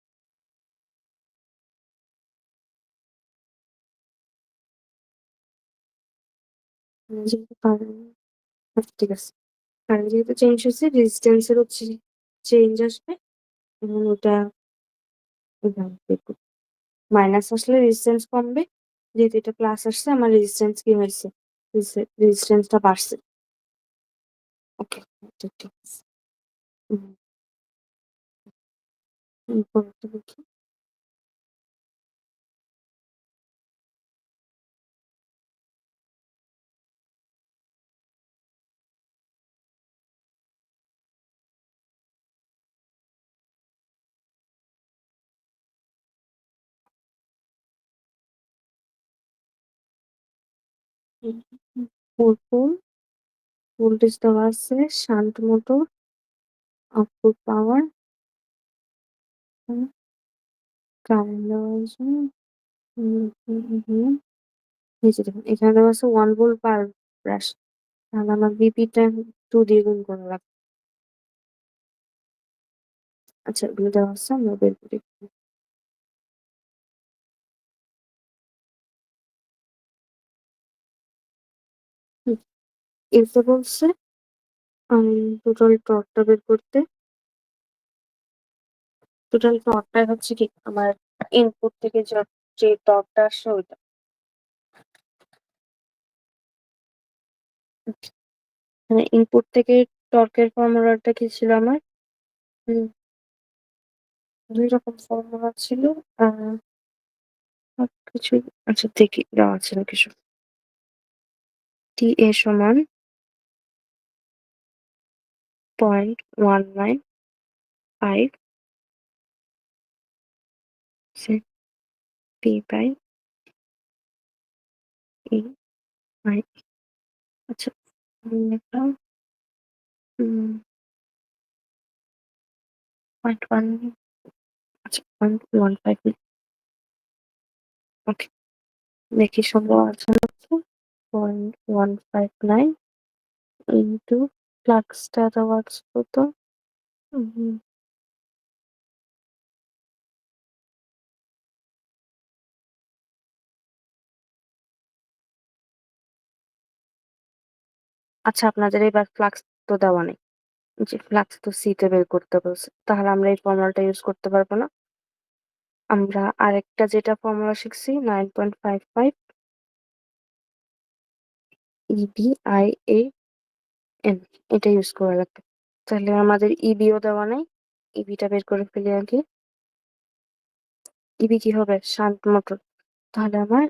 যেহেতু কারেন্ট, আচ্ছা ঠিক আছে। কারেন্ট যেহেতু চেঞ্জ হয়েছে রেজিস্ট্যান্স এর হচ্ছে চেঞ্জ আসবে এবং ওটা এভাবে বের করব। মাইনাস আসলে রেজিস্ট্যান্স কমবে। যেহেতু এটা প্লাস আসছে আমার রেজিস্ট্যান্স কি হয়েছে? রেজিস্ট্যান্সটা বাড়ছে। ওকে, এটা ঠিক আছে। হুম, পরেরটা দেখি। হুম, হুম, 4 ভোল্ট ভোল্টেজ দেওয়া আছে, শান্ট মোটর, আউটপুট পাওয়ার, হুম, কারেন্ট দেওয়া আছে। নিচে দেখুন এখানে দেওয়া আছে 1 ভোল্ট পার ব্রাশ। তাহলে আমার বিপিটা 2 দিয়ে গুণ করা লাগবে। আচ্ছা, এগুলো দেওয়া আছে আমরা বের করি। হুম, এরপর বলছে টোটাল টর্কটা বের করতে। টোটাল টর্কটা হচ্ছে কি আমার ইনপুট থেকে যে টর্কটা আসছে ওইটা। মানে ইনপুট থেকে টর্কের ফর্মুলাটা কি ছিল আমার? হুম, ২ রকম ফর্মুলা ছিল। আ সবকিছুই আচ্ছা দেখি দেওয়া আছে নাকি সব। TA সমান 0.195 সে P/E/I। আচ্ছা, লিখলাম। হুম, 0.1 আচ্ছা 0.159। ওকে, দেখি সম্ভব আছে নাকি। 0.159 ইন্টু ফ্লাক্সটা দেওয়া আছে কত? হুম, আচ্ছা আপনাদের এবার ফ্লাক্স তো দেওয়া নেই। জি, ফ্লাক্স তো সি তে বের করতে বলছে। তাহলে আমরা এই ফর্মুলাটা ইউজ করতে পারব না। আমরা আরেকটা যেটা ফর্মুলা শিখছি 9.55 EBIAN, এটা ইউজ করা লাগবে। তাহলে আমাদের ইবিও দেওয়া নাই। ইবিটা বের করে ফেলি আগে। ইবি কি হবে? Shunt motor. তাহলে আমার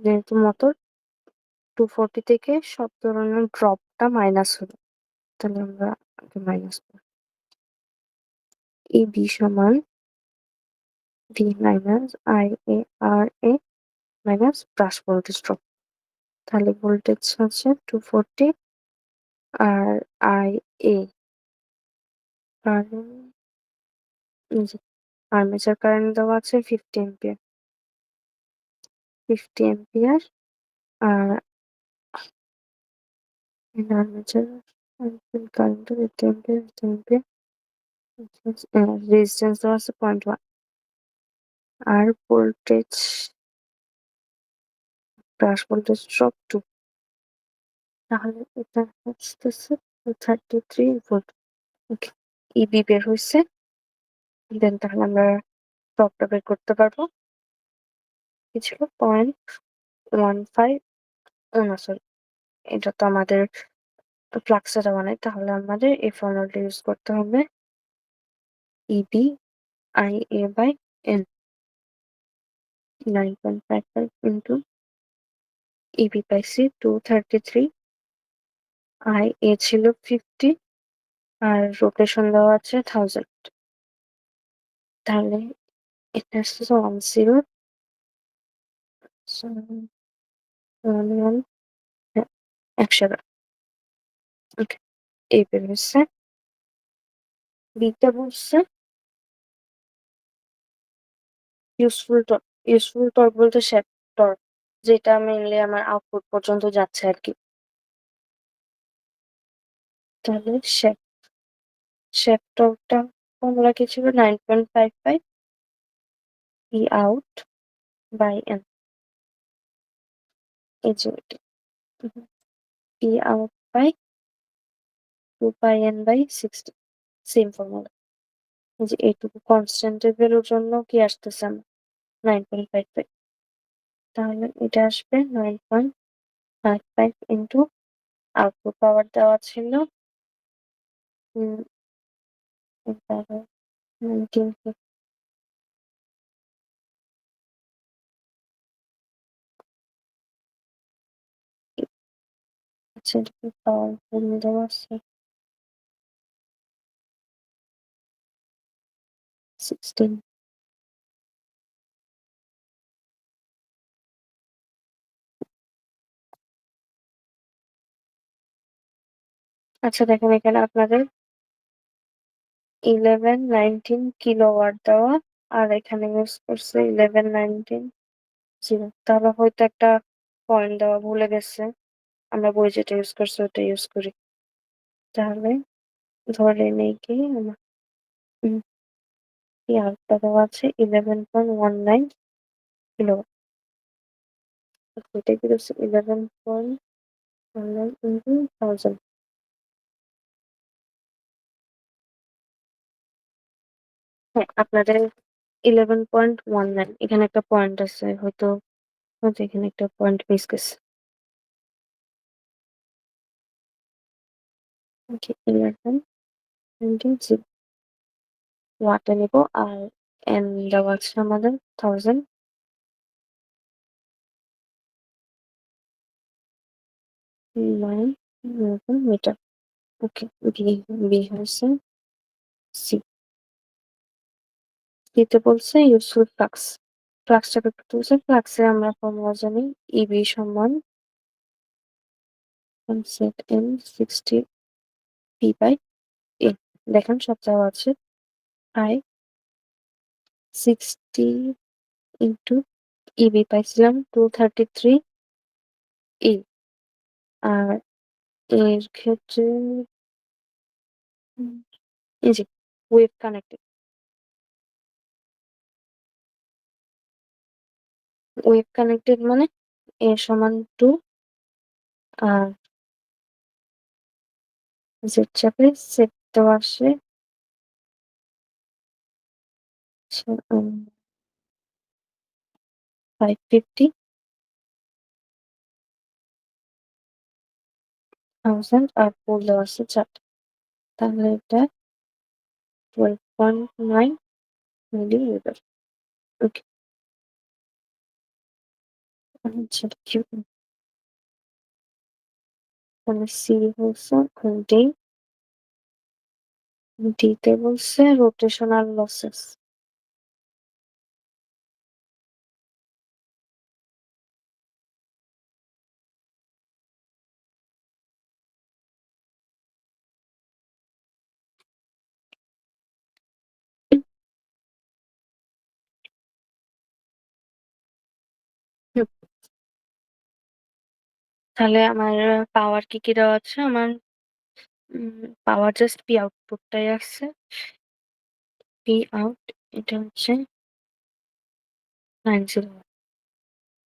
যেহেতু মোটর 240 থেকে সব ধরনের ড্রপটা মাইনাস হলো। তাহলে আমরা আগে মাইনাস করব। ইবি সমান V minus IARA minus brush voltage drop. তাহলে ভোল্টেজ হচ্ছে 240 আর IA কারেন্ট, এই যে আর্মেচার কারেন্ট দেওয়া আছে 50 অ্যাম্পিয়ার। 50 অ্যাম্পিয়ার আর আর্মেচার কারেন্টও 50 অ্যাম্পিয়ার, 50 অ্যাম্পিয়ার। রেজিস্ট্যান্স দেওয়া আছে 0.1 আর ভোল্টেজ ব্রাশ ভোল্টেজ ড্রপ 2। তাহলে এটা আসতেছে 33 ভোল্ট। ওকে, ইবি বের হইছে। দেন তাহলে আমরা ড্রপটা বের করতে পারবো। কি ছিল? 0.15। ও না সরি, এটা তো আমাদের ফ্লাক্সে দেওয়া নাই। তাহলে আমাদের এই ফর্মুলাটা ইউজ করতে হবে। EBIA/N 9.55 ইন্টু ইবি পাইছি 233, IA ছিল 50 আর রোটেশন দেওয়া আছে 1000। তাহলে এটা আসতেছে 10.11, হ্যাঁ 111। ওকে, A বের হইছে। B তে বলছে ইউজফুল টর্ক বলতে শেপ টর্ক, যেটা মেইনলি আমার আউটপুট পর্যন্ত যাচ্ছে আরকি। তাহলে শেপ টর্কটা ফর্মুলা কি ছিল? 9.55 E out by N। এই যে এটা। E out by 2 pi N by 60, same formula. যে এইটুকু কনস্ট্যান্ট এর ভ্যালুর জন্য কি আসতেছে আমার 9.55, তাহলে এটা আসবে 9.55 ইন্টু আউটপুট পাওয়ার দেওয়া ছিল 19, আচ্ছা এটাকে পাওয়ার ভ্যালু দেওয়া আছে 16। আচ্ছা দেখেন এখানে আপনাদের 1119 কিলোওয়াট দেওয়া, আর এখানে ইউজ করছে 1119 জিরো। তাহলে হয়তো একটা পয়েন্ট দেওয়া ভুলে গেছে, আমরা বই যেটা ইউজ করছি ওটা ইউজ করি। তাহলে ধরে নেই কি আমার কি আরেকটা দেওয়া আছে 11.19 কিলোওয়াট। এটা কি হচ্ছে 11.19 ইন্টু 1000। হ্যাঁ আপনাদের 11.19, এখানে একটা পয়েন্ট আছে, হয়তো এখানে একটা পয়েন্ট মিস গেছে। ওকে 11.20 ওয়াটে নিব, আর এন দেওয়া আছে আমাদের 1000 মিটার। ওকে বি হয়েছে সি। দিতে বলছে ইউজফুল ফ্লাক্স। ফ্লাক্সটা একটু তুলছে, ফ্লাক্সে আমরা ফর্মুলা জানি ইবি সমান সেট এন 60 পি বাই এ। দেখেন সব দেওয়া আছে, আই 60 ইন্টু ইবি পাইছিলাম 233 ই, আর এর ক্ষেত্রে এই যে ওয়েভ কানেক্টেড, মানে এ সমান 2 আর জেড চাপে সেট দেওয়া আসে 550,000 আর পোল দেওয়া আছে 4টা। তাহলে এটা 12.9 মিলিমিটার। ওকে আচ্ছা কিউ, তাহলে সি হচ্ছে ডি। ডি তে বলছে রোটেশনাল লসেস। তাহলে আমার পাওয়ার কি দেওয়া আছে? আমার পাওয়ার জাস্ট পি আউটপুটটাই আছে। পি আউট এটা হচ্ছে 90।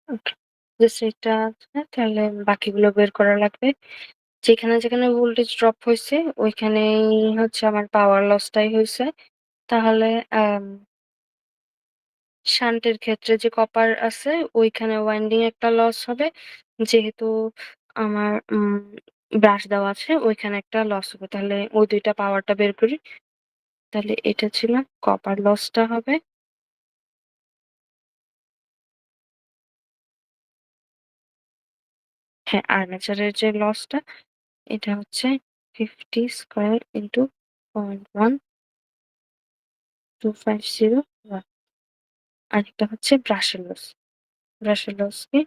ওকে জাস্ট এটা আছে, তাহলে বাকিগুলো বের করা লাগবে। যেখানে ভোল্টেজ ড্রপ হয়েছে ওইখানেই হচ্ছে আমার পাওয়ার লসটাই হয়েছে। তাহলে শান্টের ক্ষেত্রে যে কপার আছে ওইখানে ওয়াইন্ডিং একটা লস হবে, যেহেতু আমার ব্রাশ দেওয়া আছে ওইখানে একটা লস হবে। তাহলে ওই দুইটা পাওয়ারটা বের করি। তাহলে এটা ছিল কপার লসটা হবে হ্যাঁ আর্মেচারের যে লসটা এটা হচ্ছে 50 স্কয়ার ইন্টু 0.1250। আরেকটা হচ্ছে ব্রাশের লস কি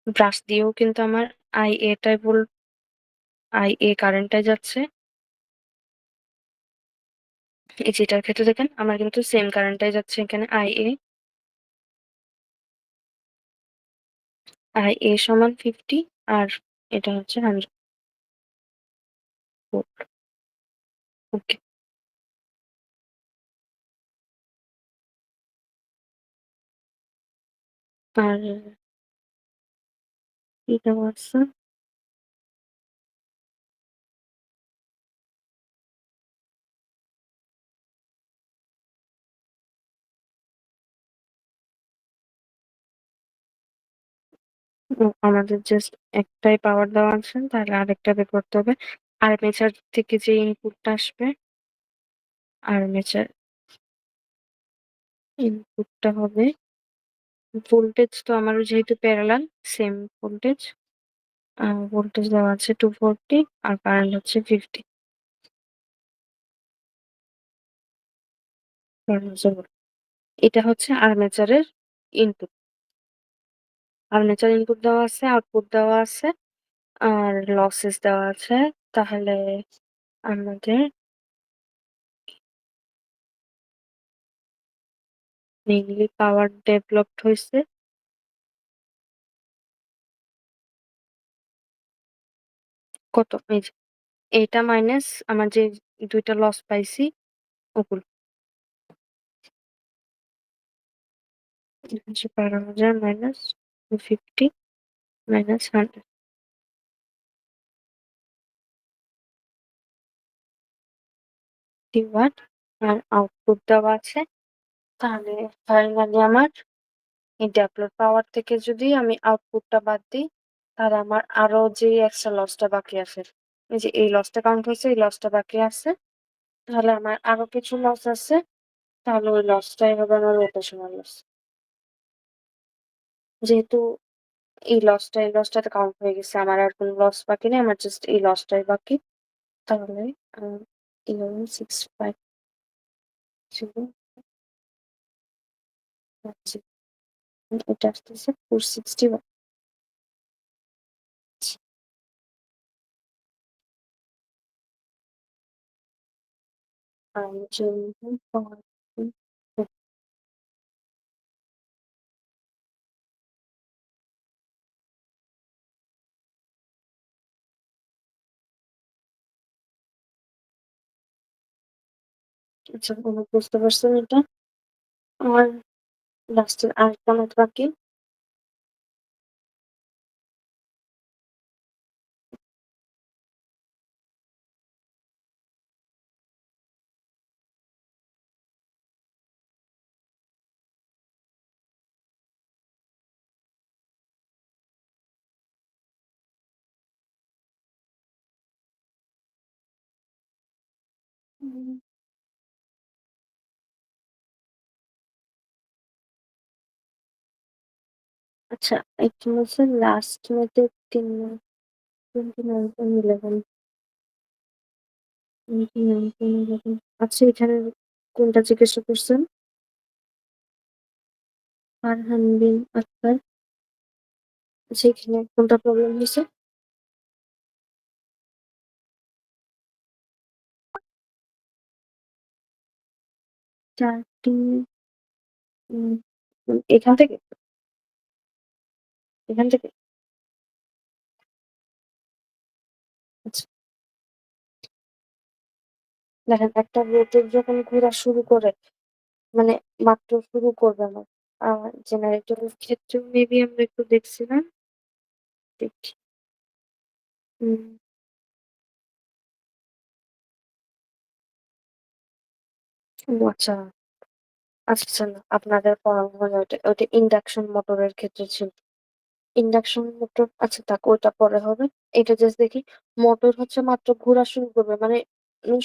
ব্রাশ দিয়েও কিন্তু আমার আই এটাই IA কারেন্টটা যাচ্ছে। এই যে এটার ক্ষেত্রে দেখেন আমার কিন্তু সেম কারেন্টটাই যাচ্ছে এখানে IA সমান 50 আর এটা হচ্ছে 100 ভোল্ট। ওকে। আর কি দেওয়া আছে? আমাদের জাস্ট একটাই পাওয়ার দেওয়া আছে, তাহলে আরেকটা বের করতে হবে। আর্মেচার থেকে যে ইনপুটটা আসবে, আর্মেচার ইনপুটটা হবে ভোল্টেজ তো আমারও যেহেতু প্যারালাল সেম ভোল্টেজ। ভোল্টেজ দেওয়া আছে 240 আর কারেন্ট হচ্ছে 50। এটা হচ্ছে আর্মেচারের ইনপুট। আর্মেচার ইনপুট দেওয়া আছে, আউটপুট দেওয়া আছে, আর লসেস দেওয়া আছে। তাহলে আমাদের মেইনলি পাওয়ার ডেভেলপড হয়েছে কত? এই যে এইটা মাইনাস আমার যে দুইটা লস পাইছি ওগুলো হচ্ছে 12,000 মাইনাস 250 মাইনাস 100 ওয়াট আর আউটপুট দেওয়া আছে। তাহলে ফাইনালি আমার এই ডেভেলপ পাওয়ার থেকে যদি আমি আউটপুটটা বাদ দিই, তাহলে আমার আরো যে এক্সট্রা লসটা বাকি আছে, এই যে এই লসটা কাউন্ট হয়েছে, এই লসটা বাকি আছে, তাহলে আমার আরো কিছু লস আছে। তাহলে ওই লসটাই হবে আমার রোটেশনাল লস। যেহেতু এই লসটাতে কাউন্ট হয়ে গেছে, আমার আর কোনো লস বাকি নেই, আমার জাস্ট এই লসটাই বাকি। তাহলে 11,650 এটা আসতেছে 461। আর জন্য আচ্ছা, বুঝতে পারছেন এটা? আমার লাস্টের আরেকটা ম্যাথ বাকি। উম, আচ্ছা, এটা হচ্ছে লাস্ট ম্যাথের 29.11 29.11। আচ্ছা, এখানে কোনটা জিজ্ঞাসা করছেন? ফারহান বিন আক্তার। আচ্ছা, এখানে কোনটা প্রবলেম হয়েছে? 4টি উম, এখান থেকে এখান থেকে আচ্ছা, দেখেন একটা রোটেট যখন ঘোরা শুরু করে, মানে মাত্র শুরু করবে না, জেনারেটরের ক্ষেত্রেও মেবি আমরা একটু দেখছিলাম। দেখি। হুম, ও আচ্ছা। আচ্ছা, আচ্ছা, না, আপনাদের পড়ানো হয় না, ওটা ইন্ডাকশন মোটরের ক্ষেত্রে ছিল। ইন্ডাকশন মোটর, আচ্ছা থাক, ওইটা পরে হবে। এটা জাস্ট দেখি। মোটর হচ্ছে মাত্র ঘোরা শুরু করবে, মানে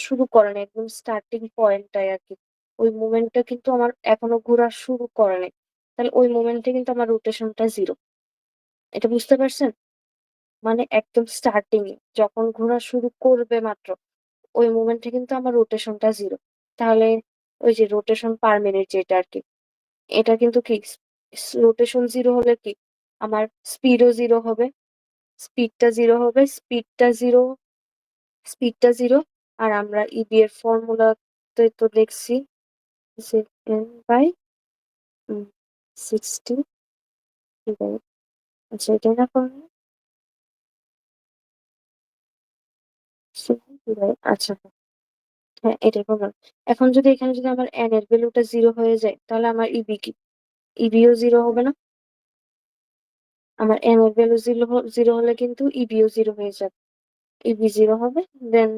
শুরু করে নাই, একদম স্টার্টিং পয়েন্টটাই আর কি। ওই মোমেন্টটা কিন্তু আমার এখনো ঘোরা শুরু করে নাই। তাহলে ওই মোমেন্টে কিন্তু আমার রোটেশনটা জিরো। এটা বুঝতে পারছেন? মানে একদম স্টার্টিং এ যখন ঘোরা শুরু করবে মাত্র, ওই মোমেন্টে কিন্তু আমার রোটেশনটা জিরো। তাহলে ওই যে রোটেশন পার মিনিট যেটা আর কি, এটা কিন্তু কি, রোটেশন জিরো হলে কি আমার স্পিডও জিরো হবে। স্পিডটা জিরো হবে, স্পিডটা জিরো স্পিডটা 0 আর আমরা ইবি এর ফর্মুলাতে তো দেখছি যে n বাই 60 ডিভাইড আচ্ছা এটাই না ফর্মুলা? আচ্ছা হ্যাঁ এটাই ফর্মুলা। এখন যদি এখানে যদি আমার n এর ভ্যালুটা 0 হয়ে যায় তাহলে আমার ইবি কি? ইবিও 0 হবে না? আমার n এর ভ্যালু 0 হলে কিন্তু ইবিও 0 হয়ে যাবে। ইবি 0 হবে দেন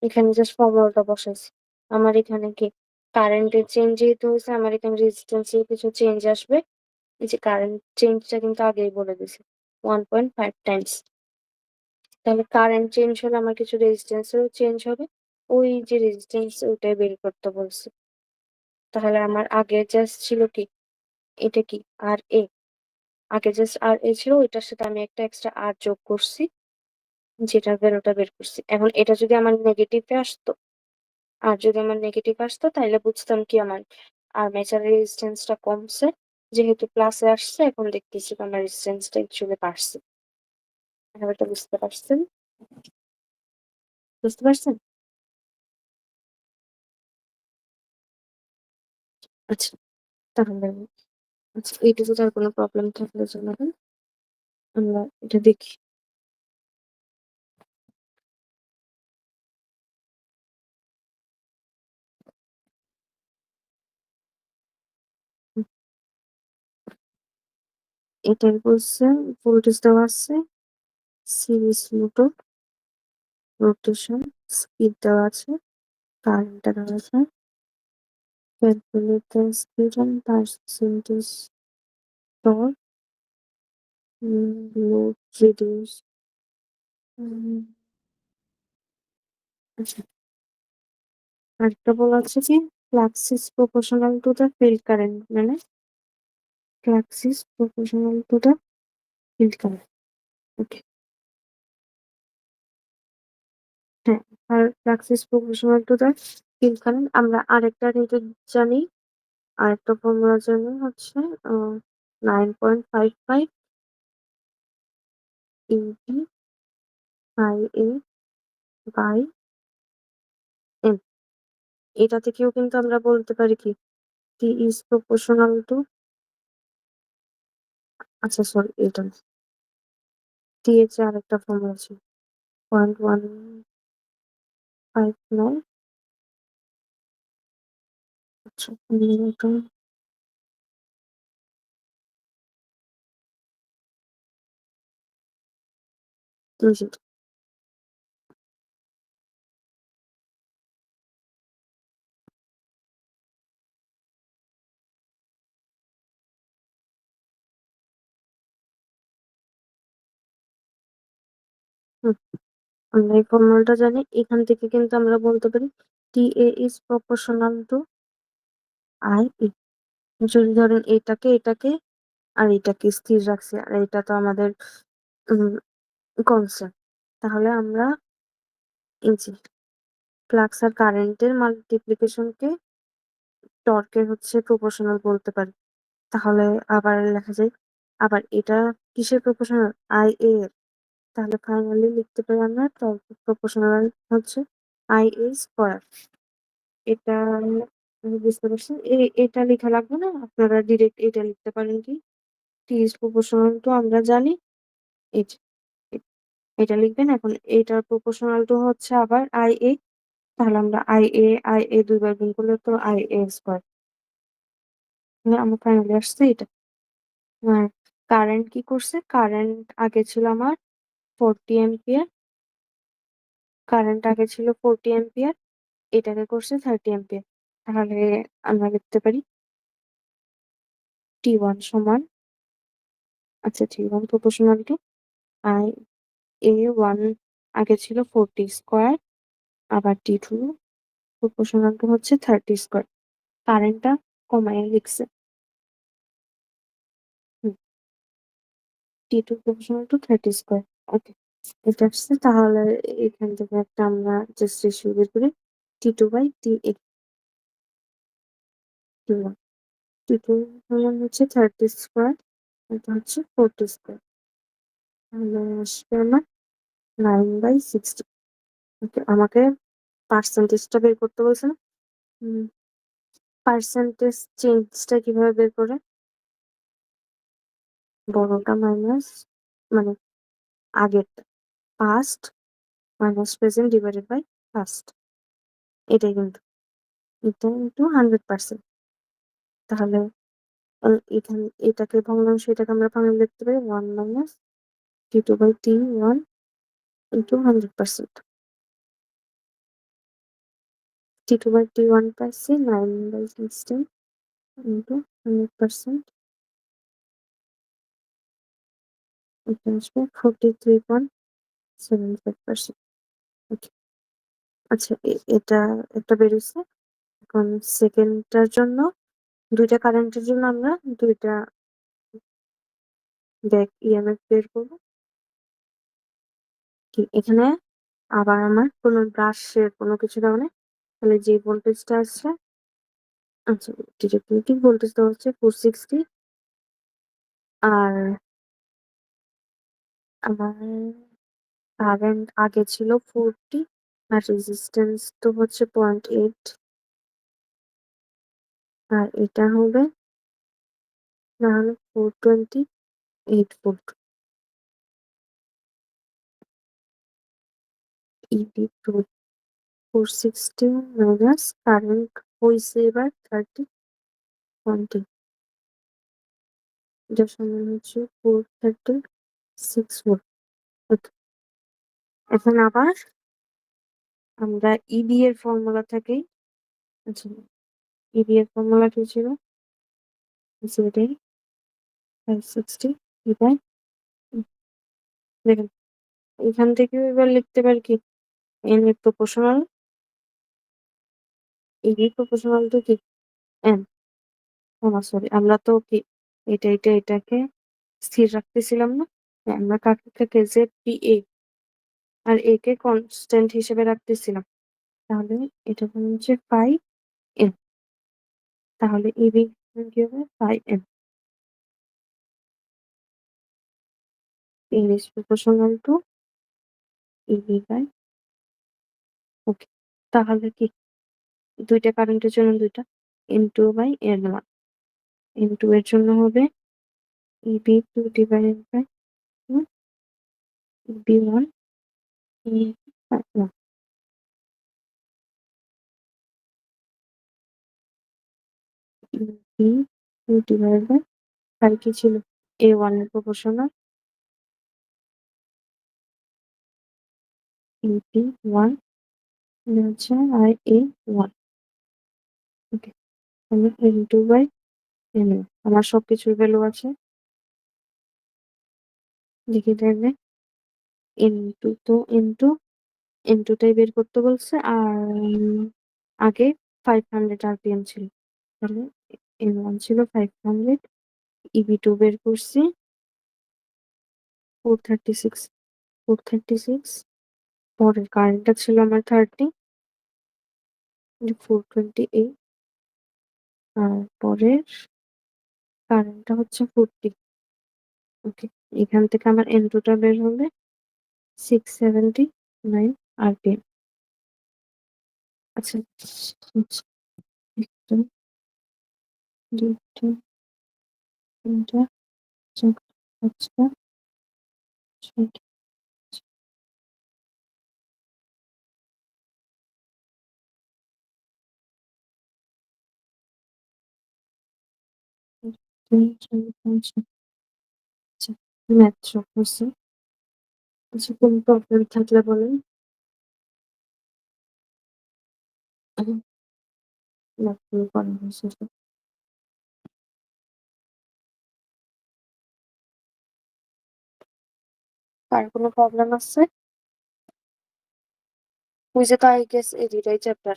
এখানে জাস্ট ফর্মুলাটা বসাইছি। আমার এখানে কি কারেন্টের চেঞ্জ যেহেতু হয়েছে আমার এখানে রেজিস্ট্যান্স এর কিছু চেঞ্জ আসবে। এই যে কারেন্ট চেঞ্জটা কিন্তু আগেই বলে দিছি 1.5 টাইমস। তাহলে কারেন্ট চেঞ্জ হলে আমার কিছু রেজিস্ট্যান্স এরও চেঞ্জ হবে। ওই যে রেজিস্ট্যান্স ওটাই বের করতে বলছে। তাহলে আমার আগে জাস্ট ছিল কি এটা কি আর এ আগে জাস্ট আর এ ছিল ওইটার সাথে আমি একটা এক্সট্রা আর যোগ করছি যেটার ভ্যালুটা বের করছি। এখন এটা যদি আমার নেগেটিভে আসতো আর যদি আমার নেগেটিভ আসতো তাহলে বুঝতাম কি আমার আর্মেচারের রেজিস্ট্যান্সটা কমছে যেহেতু প্লাসে আসছে এখন দেখতেছি আমার রেজিস্ট্যান্সটা অ্যাকচুয়ালি বাড়ছে। ব্যাপারটা বুঝতে পারছেন? বুঝতে পারছেন? আচ্ছা তাহলে আচ্ছা এইটুকু তার কোনো প্রবলেম থাকলে জানাবেন। আমরা এটা দেখি। হুম, এটাই বলছে ভোল্টেজ দেওয়া আছে, সিরিজ মোটর, রোটেশন, স্পিড দেওয়া আছে, কারেন্টটা দেওয়া আছে, calculate the speed and percentage torque, load reduce. আচ্ছা আরেকটা বলা আছে কি flux is proportional to the field current মানে flux is proportional to the field current. Okay হ্যাঁ আর flux is proportional to the field current আমরা আরেকটা রেটে জানি আরেকটা ফর্মুলা জানি হচ্ছে 9.55 into I A by N. এটা থেকেও কিন্তু আমরা বলতে পারি কি টি ইজ প্রপোর্শনাল টু আচ্ছা সরি এটা টি এর যে আরেকটা ফর্মুলা ছিল 0.159 আচ্ছা এটা দুইশো। হুম, আমরা এই ফর্মুলাটা জানি এখান থেকে কিন্তু আমরা বলতে পারি T A is proportional to I E. যদি ধরেন এটাকে আর এটাকে স্থির রাখছি আর এটা তো আমাদের কনস্ট্যান্ট তাহলে আমরা এই যে ফ্লাক্স আর কারেন্টের মাল্টিপ্লিকেশনকে টর্কের হচ্ছে প্রপোর্শনাল বলতে পারি। তাহলে আবার লেখা যায় আবার এটা কিসের প্রপোর্শনাল আই এ এর। তাহলে ফাইনালি লিখতে পারি আমরা টর্ক প্রপোর্শনাল হচ্ছে আই এ স্কয়ার। এটা বুঝতে পারছেন এটা লেখা লাগবে না আপনারা ডিরেক্ট এটা লিখতে পারেন কি টি ইজ প্রপোর্শনাল টু আমরা জানি এই যে এটা লিখবেন এখন এটার প্রপোর্শনাল টু হচ্ছে আবার আই এ তাহলে আমরা আই এ দুইবার গুণ করলে তো আই এ স্কয়ার। আমার ফাইনালি আসছে এটা। আর কারেন্ট কি করছে কারেন্ট আগে ছিল আমার 40 এম্পিয়ার কারেন্ট আগে ছিল 40 এম্পিয়ার এটাকে করছে 30 এম্পিয়ার। তাহলে আমরা লিখতে পারি টি ওয়ান সমান আচ্ছা T one proportional to I A one আগে ছিল 40 স্কয়ার আবার টি টু প্রপোর্শনাল টু হচ্ছে 30 স্কয়ার। কারেন্টটা কমায় লিখছে টি টু প্রপোর্শনাল টু 30 স্কয়ার। ওকে এটা আসছে তাহলে এখান থেকে একটা আমরা জাস্ট রেশিও বের করি T two by T A T one T two সমান হচ্ছে 30 স্কয়ার এটা হচ্ছে 40 স্কয়ার তাহলে আসবে আমার 9/60। ওকে, আমাকে পার্সেন্টেজটা বের করতে বলছে না? পার্সেন্টেজ চেঞ্জটা কিভাবে বের করে? বড়টা মাইনাস, মানে আগেরটা, past minus present divided by past, এটাই কিন্তু, এটা ইন্টু 100%। তাহলে এখানে এটাকে ভগ্নাংশ, এটাকে আমরা ফাংশন লিখতে পারি 1 মাইনাস T2/T1 ইন্টু 100%। T2/T1 পাচ্ছি 9/16 ইন্টু 100%, এটা আসবে 43.75%। ওকে, আচ্ছা, এটা একটা বেরিয়েছে। এখন সেকেন্ডটার জন্য, দুইটা কারেন্টের জন্য আমরা দুইটা ব্যাক ইএমএফ বের করবো। কি এখানে আবার আমার কোনো ব্রাশের কোনো কিছু দেওয়া নেই, তাহলে যে ভোল্টেজটা আছে, আচ্ছা, ডিরেক্টলি ভোল্টেজটা হচ্ছে 460, আর আমার কারেন্ট আগে ছিল 40, আর রেজিস্ট্যান্স তো হচ্ছে 0.8, আর এটা হবে না হলে 428 ভোল্ট। ইবি টু 460 মাইনাস কারেন্ট হয়েছে এবার 30/20, যার সমান হচ্ছে 436 ভোল্ট। ওকে, এখন আবার আমরা ইবি এর ফর্মুলা থেকেই, আচ্ছা, ইবি এর ফর্মুলা কি ছিল? ZA 560 বাই, দেখেন এখান থেকেও এবার লিখতে পারি কি, এন এর প্রপোর্শনাল, ইবি প্রপোর্শনাল টু কি এন। ও না, সরি, আমরা তো কি এটাকে স্থির রাখতেছিলাম না? হ্যাঁ, আমরা কাকে Z P A R A কে কনস্ট্যান্ট হিসেবে রাখতেছিলাম। তাহলে এটা হচ্ছে 5 এন, তাহলে ইবি কি হবে 5 N. N is proportional to EB by, okay, তাহলে কি দুইটা কারেন্টের জন্য দুইটা N2 বাই N1, N2 এর জন্য হবে EB2 divided by EB1 E1, EB2 divided by, আর কি ছিল A1 এর প্রপোর্শনাল EB1 হচ্ছে আর A1। ওকে, তাহলে N2 বাই N1, আমার সবকিছুর ভ্যালু আছে, দেখি তাহলে N2 তো N2 টাই বের করতে বলছে, আর আগে 500 আরপিএম ছিল, তাহলে N1 ছিল 500, EB2 বের করছি 436, 436, পরের কারেন্টটা ছিল আমার 30, 428, আর পরের কারেন্টটা হচ্ছে 40। ওকে, এখান থেকে আমার N2 টা বের হবে 679 আরপিএম। আচ্ছা, আচ্ছা, একটা, দুইটা, তিনটা, চারটা, পাঁচটা, ছয়টা, তিন, চার, পাঁচ, ছয়। আচ্ছা, ম্যাথ সব করছি। আচ্ছা, কোনো প্রবলেম থাকলে বলেন। ম্যাথ গুলো করা হয়েছে সব। কার কোনো প্রবলেম আছে? কুইজে তো আই গেস এই দুইটাই চ্যাপ্টার।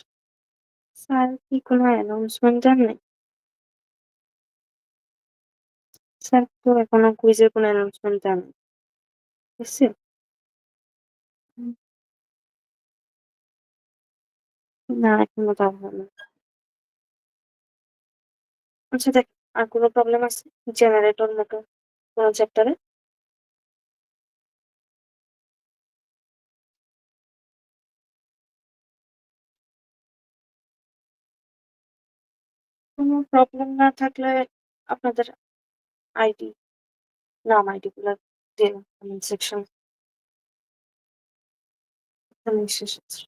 স্যার কি কোনো অ্যানাউন্সমেন্ট দেন নাই? স্যার তো এখনো কুইজের কোনো অ্যানাউন্সমেন্ট দেন নাই। এসছে? হুম, না, এখনো দেওয়া হয়নি। আচ্ছা, দেখ, আর কোনো প্রবলেম আছে জেনারেটর মতো কোনো চ্যাপ্টারে? কোনো প্রবলেম না থাকলে আপনাদের আইডি, নাম আইডি গুলা দিন কমেন্ট সেকশন এখানেই শেষ হচ্ছে।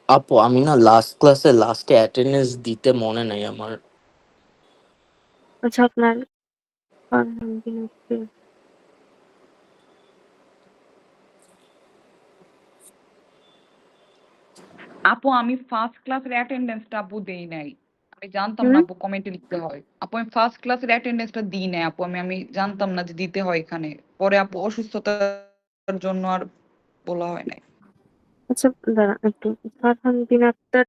আপু আমি না লাস্ট ক্লাসে লাস্টে অ্যাটেন্ডেন্স দিতে মনে নাই আমার। আচ্ছা আপনার ফারহান বিন আপু আমি ফার্স্ট ক্লাসের অ্যাটেন্ডেন্সটা আপু দেই নাই। আমি জানতাম না হুম? আপু কমেন্টে লিখতে হয়। আপু আমি ফার্স্ট ক্লাসের অ্যাটেন্ডেন্সটা দিই নাই আপু, আমি জানতাম না যে দিতে হয় এখানে। পরে আপু অসুস্থতার জন্য আর বলা হয় নাই। আচ্ছা দাঁড়ান একটু। ফারহান বিন আক্তার